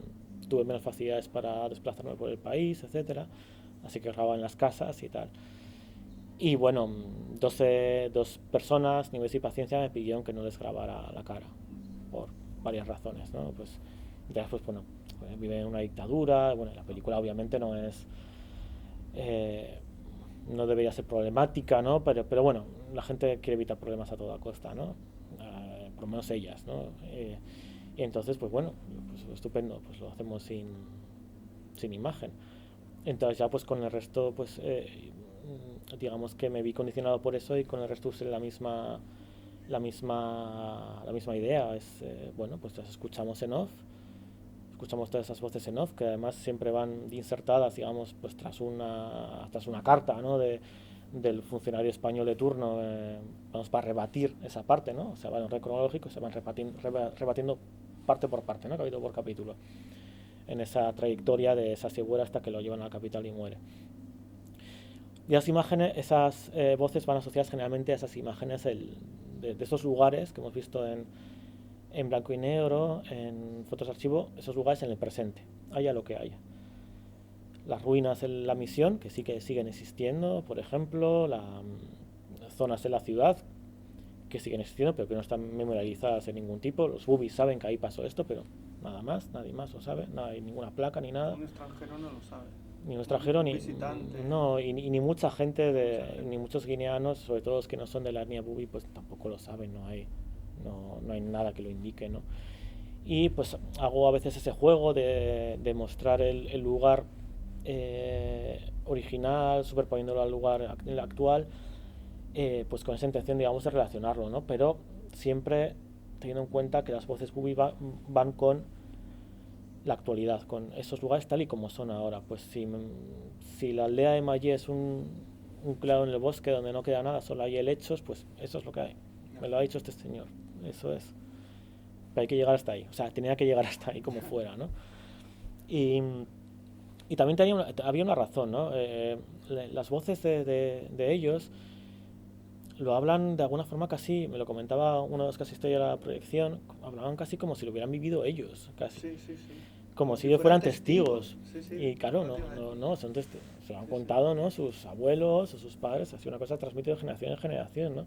tuve menos facilidades para desplazarme por el país, etcétera, así que grababa en las casas y tal. Y bueno, dos personas, Nives y Paciencia, me pidieron que no les grabara la cara, por varias razones, ¿no? Pues ya pues bueno, vive en una dictadura, bueno, la película obviamente no es... no debería ser problemática, ¿no? Pero bueno, la gente quiere evitar problemas a toda costa, ¿no? Por lo menos ellas, ¿no? Y entonces, pues bueno, pues estupendo, pues lo hacemos sin imagen. Entonces ya pues con el resto, pues digamos que me vi condicionado por eso, y con el resto usé la misma idea. Es bueno, pues las escuchamos en off, escuchamos todas esas voces en off, que además siempre van insertadas, digamos, pues tras una carta, ¿no? del funcionario español de turno, vamos, para rebatir esa parte, ¿no? O sea, va en orden cronológico, se van rebatiendo parte por parte, ¿no? Capítulo por capítulo, en esa trayectoria de esa Ebuera hasta que lo llevan a la capital y muere. Y las imágenes, esas voces van asociadas generalmente a esas imágenes de esos lugares que hemos visto en blanco y negro, en fotos de archivo, esos lugares en el presente, haya lo que haya. Las ruinas en la misión, que sí que siguen existiendo, por ejemplo, las zonas de la ciudad, que siguen existiendo, pero que no están memorializadas en ningún tipo. Los bubis saben que ahí pasó esto, pero nada más, nadie más lo sabe, no hay ninguna placa ni nada. Un extranjero no lo sabe. Ni un extranjero, ni mucha gente, ni muchos guineanos, sobre todo los que no son de la etnia bubi, pues tampoco lo saben, no hay nada que lo indique, ¿no? Y pues hago a veces ese juego de mostrar el lugar original, superponiéndolo al lugar actual, pues con esa intención, digamos, de relacionarlo, ¿no? Pero siempre teniendo en cuenta que las voces bubi van con la actualidad, con esos lugares tal y como son ahora. Pues si la aldea de Mayé es un claro en el bosque donde no queda nada, solo hay helechos, pues eso es lo que hay. Me lo ha dicho este señor, eso es. Pero hay que llegar hasta ahí, o sea, tenía que llegar hasta ahí como fuera, ¿no? Y también había una razón, ¿no? Las voces de ellos lo hablan de alguna forma casi, me lo comentaba uno de los que asistió a la proyección, hablaban casi como si lo hubieran vivido ellos, casi. Sí. Como si ellos fueran testigos. Sí. Y claro, no, son testigos. Se lo han contado, ¿no? Sus abuelos o sus padres, así una cosa transmitida de generación en generación, ¿no?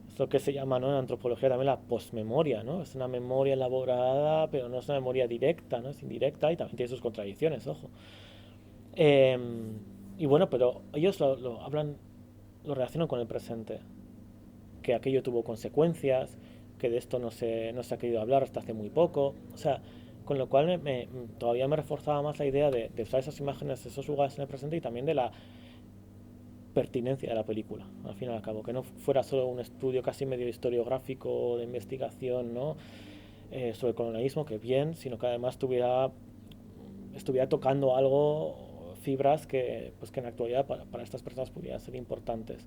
Es lo que se llama, ¿no? En antropología también la posmemoria, ¿no? Es una memoria elaborada, pero no es una memoria directa, ¿no? Es indirecta y también tiene sus contradicciones, ojo. Y bueno, pero ellos lo hablan, lo relacionan con el presente, que aquello tuvo consecuencias, que de esto no se ha querido hablar hasta hace muy poco, o sea, con lo cual todavía me reforzaba más la idea de usar esas imágenes de esos lugares en el presente, y también de la pertinencia de la película, al fin y al cabo, que no fuera solo un estudio casi medio historiográfico de investigación, ¿no? sobre el colonialismo, que bien, sino que además estuviera tocando algo, fibras que, pues que en la actualidad para estas personas podrían ser importantes.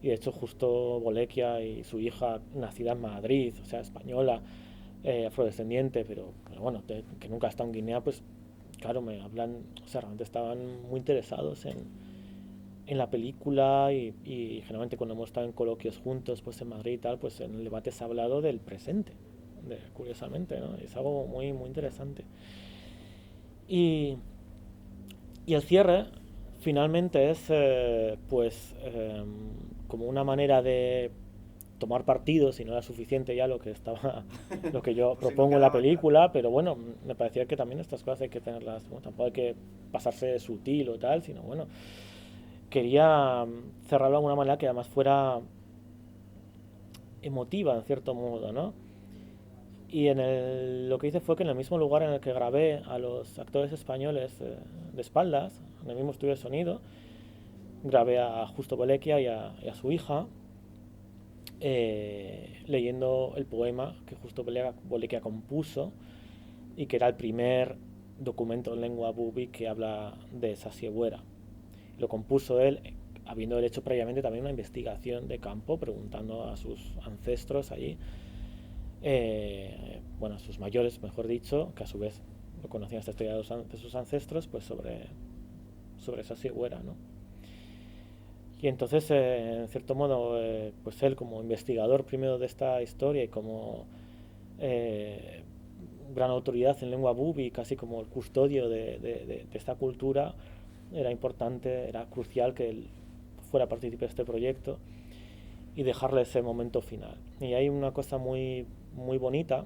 Y de hecho justo Bolequia y su hija, nacida en Madrid, o sea, española, afrodescendiente, pero bueno, que nunca ha estado en Guinea, pues claro, me hablan, o sea, realmente estaban muy interesados en la película y generalmente cuando hemos estado en coloquios juntos, pues en Madrid y tal, pues en el debate se ha hablado del presente, curiosamente, ¿no? Es algo muy, muy interesante. Y, y el cierre finalmente es como una manera de tomar partido, si no era suficiente ya lo que yo Pues si no propongo en la quedaba claro. película, pero bueno, me parecía que también estas cosas hay que tenerlas, bueno, tampoco hay que pasarse sutil o tal, sino bueno, quería cerrarlo de alguna manera que además fuera emotiva en cierto modo, ¿no? Y lo que hice fue que en el mismo lugar en el que grabé a los actores españoles de espaldas, en el mismo estudio de sonido, grabé a Justo Bolequia y a su hija, leyendo el poema que Justo Bolequia compuso y que era el primer documento en lengua bubi que habla de Sasiebuera. Lo compuso él, habiendo hecho previamente también una investigación de campo, preguntando a sus ancestros allí, bueno, a sus mayores, mejor dicho, que a su vez lo conocían esta historia de sus ancestros, pues sobre Sasiebuera, ¿no? Y entonces, en cierto modo, pues él como investigador primero de esta historia y como eh, gran autoridad en lengua bubi, casi como el custodio de esta cultura, era importante, era crucial que él fuera partícipe de este proyecto y dejarle ese momento final. Y hay una cosa muy, muy bonita,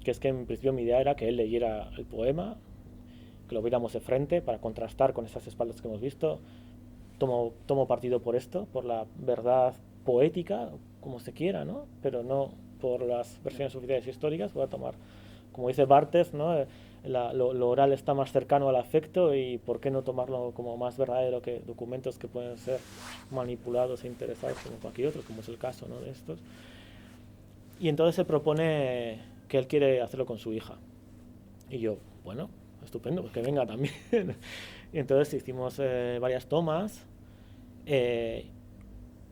que es que en principio mi idea era que él leyera el poema, que lo viéramos de frente para contrastar con esas espaldas que hemos visto. Tomo partido por esto, por la verdad poética, como se quiera, ¿no? Pero no por las versiones oficiales históricas. Voy a tomar, como dice Barthes, ¿no? Lo oral está más cercano al afecto y por qué no tomarlo como más verdadero que documentos que pueden ser manipulados e interesados como cualquier otro, como es el caso, ¿no? De estos. Y entonces se propone que él quiere hacerlo con su hija. Y yo, bueno, estupendo, pues que venga también. Y entonces hicimos varias tomas eh,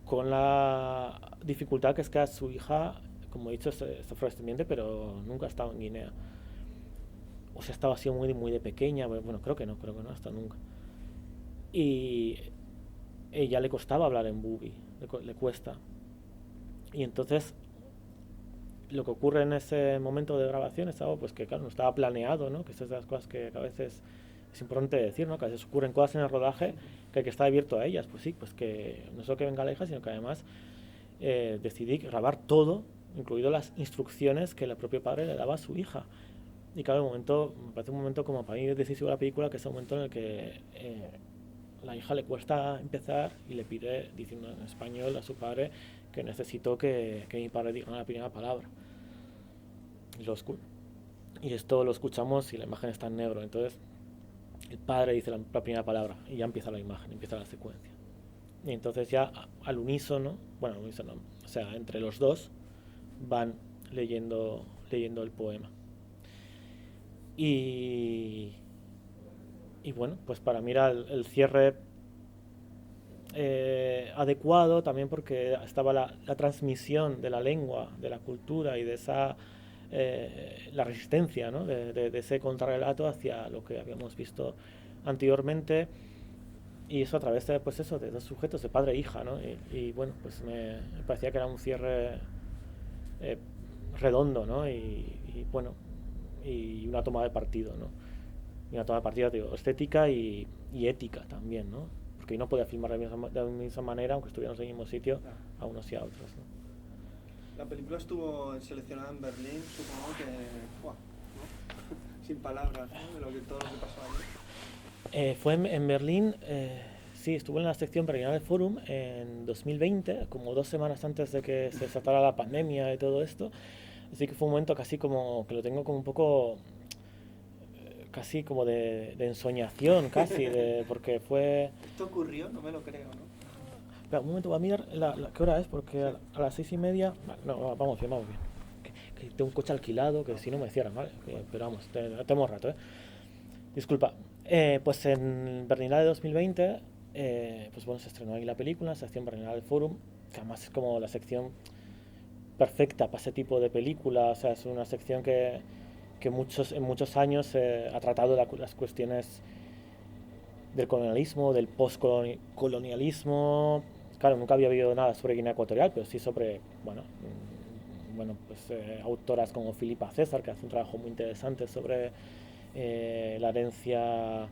con la dificultad que es que a su hija, como he dicho, es afrodescendiente, pero nunca ha estado en Guinea. O sea, estaba así muy, muy de pequeña, bueno, creo que no hasta nunca. Y ella le costaba hablar en bubi, le cuesta. Y entonces lo que ocurre en ese momento de grabación es algo pues que claro no estaba planeado, ¿no? Que estas son las cosas que a veces es importante decir, ¿no? Que a veces ocurren cosas en el rodaje que hay que estar abierto a ellas. Pues sí, pues que no solo que venga la hija, sino que además decidí grabar todo, incluido las instrucciones que el propio padre le daba a su hija. Y claro, me parece un momento como para mí decisivo de la película, que es el momento en el que la hija le cuesta empezar y le pide, diciendo en español a su padre que necesito que mi padre diga la primera palabra. Y, y esto lo escuchamos y la imagen está en negro. Entonces el padre dice la primera palabra y ya empieza la imagen, empieza la secuencia. Y entonces ya al unísono, bueno, al unísono, o sea, entre los dos van leyendo el poema. Y, y bueno, pues para mí era el cierre adecuado también porque estaba la transmisión de la lengua, de la cultura y de esa la resistencia, ¿no? De ese contrarrelato hacia lo que habíamos visto anteriormente y eso a través de, pues eso, de dos sujetos, de padre e hija, ¿no? Y bueno, pues me parecía que era un cierre eh, redondo, ¿no? Bueno, y una toma de partido, ¿no? Y una toma de partido, digo, estética y ética también, ¿no? Porque yo no podía filmar de la misma manera, aunque estuviéramos en el mismo sitio, Claro. a unos y a otros, ¿no? La película estuvo seleccionada en Berlín, supongo que... ¡buah! ¿No? Sin palabras, ¿no? De todo lo que pasó allí. Fue en Berlín, sí, estuve en la sección Berlinale Forum en 2020, como 2 semanas antes de que se desatara la pandemia y todo esto. Así que fue un momento casi como que lo tengo como un poco, casi como de ensoñación, casi, porque fue... ¿Esto ocurrió? No me lo creo, ¿no? Espera, un momento, voy a mirar qué hora es, porque a las 6:30... No, vamos bien, vamos bien. tengo un coche alquilado, que si no me cierran, ¿vale? Pero vamos, tenemos rato, ¿eh? Disculpa. Pues en Berlinale 2020, pues bueno, se estrenó ahí la película, la sección Berlinale Forum, que además es como la sección perfecta para ese tipo de película, o sea, es una sección que en muchos años ha tratado las cuestiones del colonialismo, del postcolonialismo. Claro, nunca había habido nada sobre Guinea Ecuatorial, pero sí sobre, pues autoras como Filipa César, que hace un trabajo muy interesante sobre la herencia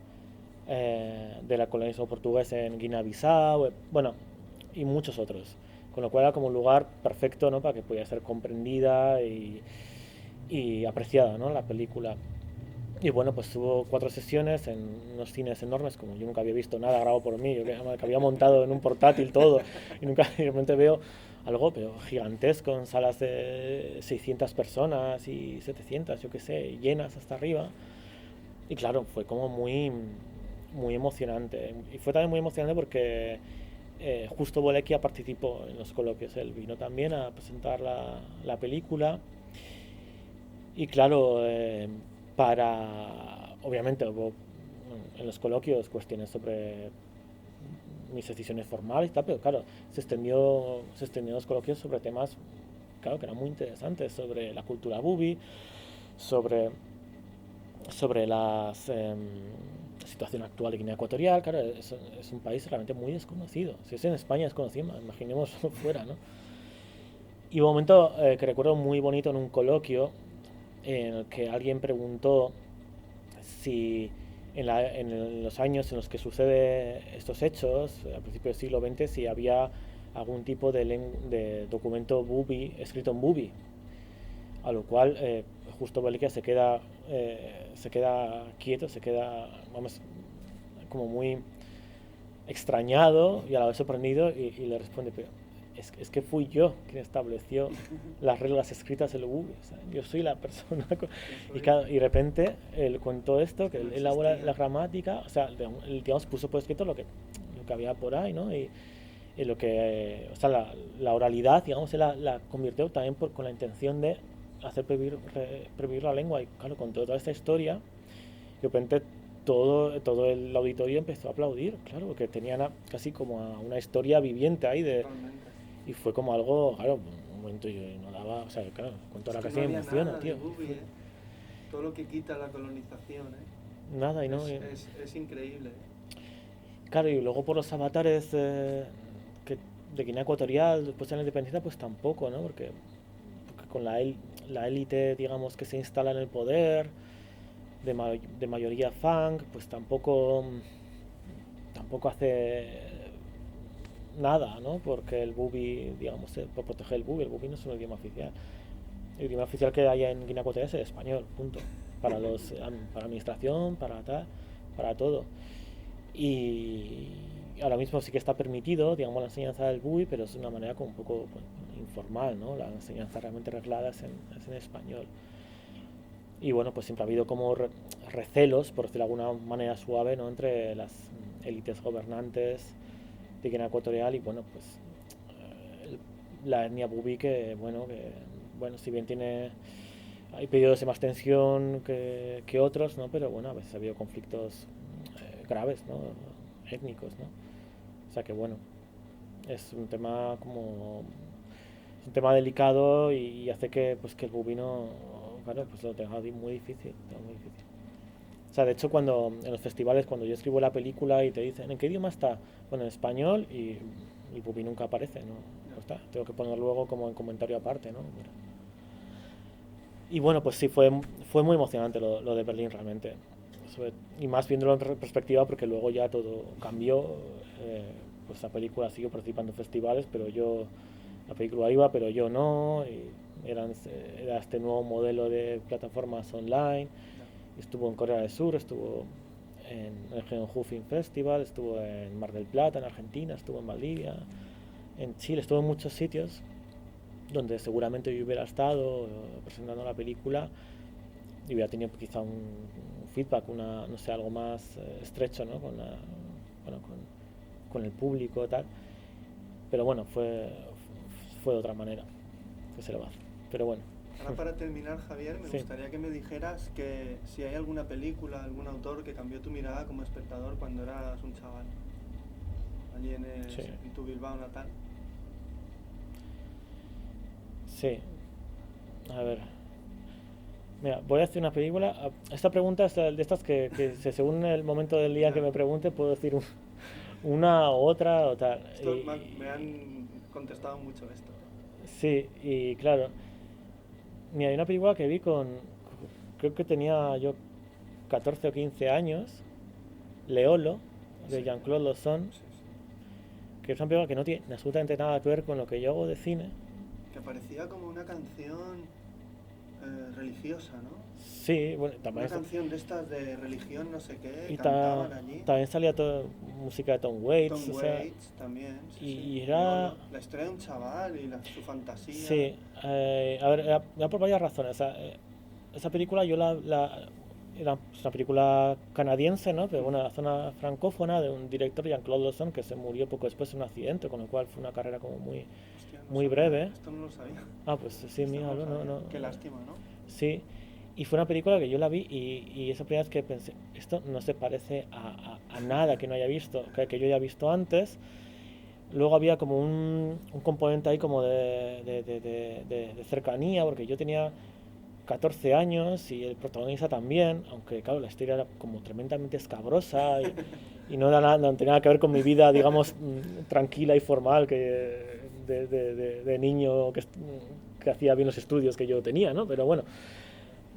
del colonialismo portugués en Guinea-Bissau, bueno, y muchos otros. Con lo cual era como un lugar perfecto, ¿no? Para que pudiera ser comprendida y apreciada, ¿no? La película. Y bueno, pues hubo 4 sesiones en unos cines enormes, como yo nunca había visto nada grabado por mí, yo que había montado en un portátil todo, y nunca de repente veo algo pero gigantesco, en salas de 600 personas y 700, yo qué sé, llenas hasta arriba. Y claro, fue como muy emocionante. Y fue también muy emocionante porque justo Bolequia participó en los coloquios, él vino también a presentar la película. Y claro, obviamente hubo en los coloquios cuestiones sobre mis decisiones formales y tal, pero claro, se extendió los coloquios sobre temas, claro, que eran muy interesantes, sobre la cultura bubi, sobre, sobre la situación actual de Guinea Ecuatorial. Claro, es un país realmente muy desconocido. Si es en España es conocido, imaginemos fuera, ¿no? Y hubo un momento que recuerdo muy bonito en un coloquio en el que alguien preguntó si en los años en los que sucede estos hechos, a principios del siglo XX, si había algún tipo de documento bubi, escrito en bubi, a lo cual justo Beliquia se queda quieto, se queda, vamos, como muy extrañado y a la vez sorprendido y le responde, pero es que fui yo quien estableció las reglas escritas del bubi, o sea, yo soy la persona. Y de repente él contó esto, que él elabora la gramática, o sea, él, digamos, puso por escrito lo que había por ahí, ¿no? Y lo que, o sea, la oralidad, digamos, él la convirtió también con la intención de hacer previvir la lengua. Y claro, con toda esta historia, de repente todo el auditorio empezó a aplaudir, claro, porque tenían casi como una historia viviente ahí y fue como algo, claro, un momento yo no daba, o sea, claro, con toda la casi me emociona, tío. Bubi, todo lo que quita la colonización, Nada, y no. Es increíble. Claro, y luego por los avatares de Guinea Ecuatorial, después de la independencia, pues tampoco, ¿no? Porque con la élite, digamos, que se instala en el poder, de mayoría fang, pues tampoco hace nada, ¿no? Porque el bubi, digamos, por proteger el bubi no es un idioma oficial. El idioma oficial que hay en Guinea Ecuatorial es el español, punto. Para administración, para todo. Y ahora mismo sí que está permitido, digamos, la enseñanza del bubi, pero es de una manera como un poco informal, ¿no? La enseñanza realmente reglada es en español. Y bueno, pues siempre ha habido como recelos, por decirlo de alguna manera suave, ¿no? Entre las élites gobernantes de Guinea Ecuatorial y bueno, pues la etnia bubi bueno, si bien hay periodos de más tensión que otros, ¿no? Pero bueno, a veces ha habido conflictos graves, ¿no? Étnicos, ¿no? O sea que bueno, es un tema delicado y hace que el bubino, claro, pues lo tenga muy difícil, muy difícil. O sea, de hecho, en los festivales, cuando yo escribo la película y te dicen, ¿en qué idioma está? Bueno, en español y el bubi nunca aparece, ¿no? No está. Tengo que poner luego como en comentario aparte, ¿no? Mira. Y bueno, pues sí, fue muy emocionante lo de Berlín realmente. Y más viéndolo en perspectiva porque luego ya todo cambió. Pues la película siguió participando en festivales, pero la película iba, pero yo no. Y era este nuevo modelo de plataformas online. Estuvo en Corea del Sur, estuvo en el Jeonju Film Festival, estuvo en Mar del Plata, en Argentina, estuvo en Valdivia, en Chile, estuvo en muchos sitios donde seguramente yo hubiera estado presentando la película y hubiera tenido quizá un feedback, no sé, algo más estrecho, ¿no? Con el público y tal. Pero bueno, fue de otra manera, que se lo va a hacer. Pero bueno, Ahora para terminar, Javier, me Sí. gustaría que me dijeras que si hay alguna película, algún autor que cambió tu mirada como espectador cuando eras un chaval, allí Sí. en tu Bilbao natal. Sí. A ver. Mira, voy a hacer una película. Esta pregunta es de estas que según el momento del día que Claro. me pregunte, puedo decir una u otra o tal. Esto me han contestado mucho esto. Sí, y claro. Mira, hay una película que vi creo que tenía yo 14 o 15 años, Leolo, de Sí, Jean-Claude Lauzon, sí, sí. que es una película que no tiene absolutamente nada que ver con lo que yo hago de cine. Que parecía como una canción religiosa, ¿no? Sí, bueno, también Una canción de estas de religión, no sé qué, y cantaban allí. también salía música de Tom Waits, Tom o sea, Waits también, sí, y sí. era... La historia de un chaval y su fantasía. Sí, a ver, era por varias razones. O sea, esa película era una película canadiense, ¿no? Pero bueno, la zona francófona de un director, Jean-Claude Lauzon, que se murió poco después en un accidente, con lo cual fue una carrera como Hostia, no muy sabía. breve. Esto no lo sabía. Ah, pues sí, Esto no mira, lo sabía. no. Qué lástima, ¿no? Sí, y fue una película que yo la vi y esa primera vez que pensé, esto no se parece a nada que no haya visto, que yo haya visto antes. Luego había como un componente ahí como de cercanía, porque yo tenía 14 años y el protagonista también, aunque claro, la historia era como tremendamente escabrosa y no tenía nada que ver con mi vida, digamos, tranquila y formal de niño que hacía bien los estudios que yo tenía, ¿no? Pero bueno,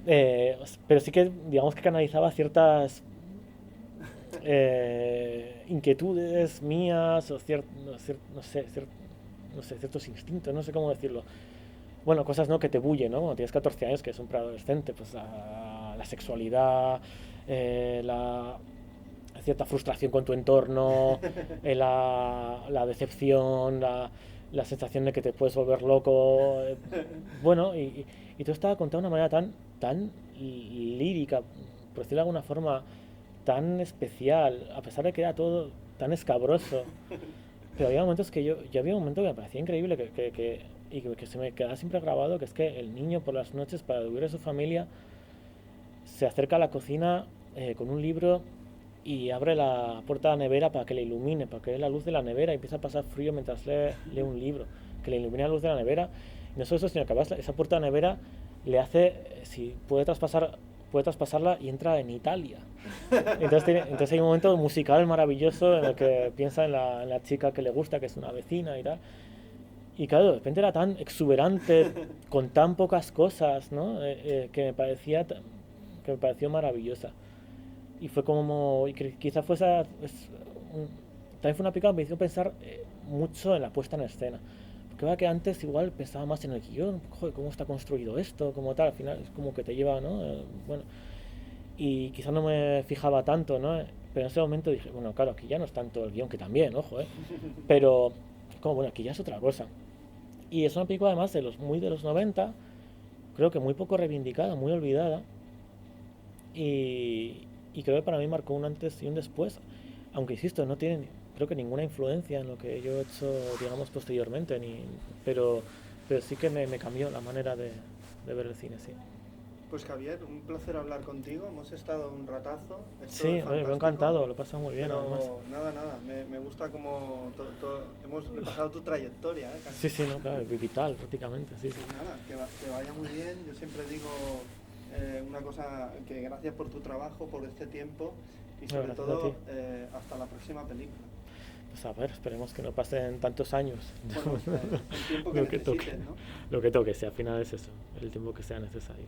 pero sí que, digamos que canalizaba ciertas inquietudes mías o no sé, ciertos instintos, no sé cómo decirlo. Bueno, cosas no que te bullen, ¿no? Cuando tienes 14 años, que es un preadolescente, pues la sexualidad, la cierta frustración con tu entorno, la decepción, la sensación de que te puedes volver loco. Bueno, y todo estaba contado de una manera tan lírica, por decirlo de alguna forma, tan especial, a pesar de que era todo tan escabroso. Pero había momentos yo había un momento que me parecía increíble que se me quedaba siempre grabado, que es que el niño por las noches, para dormir a su familia, se acerca a la cocina con un libro y abre la puerta de la nevera para que le ilumine, para que dé la luz de la nevera y empieza a pasar frío mientras lee un libro, que le ilumine la luz de la nevera. Y no solo eso, sino que además esa puerta de la nevera le hace, si puede traspasarla y entra en Italia. Entonces hay un momento musical maravilloso en el que piensa en la chica que le gusta, que es una vecina y tal. Y claro, de repente era tan exuberante, con tan pocas cosas, ¿no? Que me pareció maravillosa. Y fue como, quizá fue también fue una película que me hizo pensar mucho en la puesta en escena. Porque vea que antes igual pensaba más en el guión, joder, cómo está construido esto, como tal, al final es como que te lleva, ¿no? Bueno, y quizá no me fijaba tanto, ¿no? Pero en ese momento dije, bueno, claro, aquí ya no es tanto el guión, que también, ojo, ¿eh? Pero, como, bueno, aquí ya es otra cosa. Y es una película además muy de los 90, creo que muy poco reivindicada, muy olvidada. Y creo que para mí marcó un antes y un después. Aunque insisto, no tiene creo que ninguna influencia en lo que yo he hecho, digamos, posteriormente. Pero, pero sí que me cambió la manera de ver el cine, sí. Pues Javier, un placer hablar contigo. Hemos estado un ratazo. Esto Sí, es me ha fantástico. encantado, lo he pasado muy bien Pero además. nada. Me gusta como hemos repasado tu trayectoria, ¿eh? Sí, sí, no, claro, vital prácticamente, sí, sí. Nada, que vaya muy bien. Yo siempre digo una cosa, que gracias por tu trabajo, por este tiempo y sobre Gracias a todo ti. hasta la próxima película. Pues a ver, esperemos que no pasen tantos años. Bueno, el tiempo que Lo que toque, necesites, ¿no? lo que toque, si al final es eso, el tiempo que sea necesario.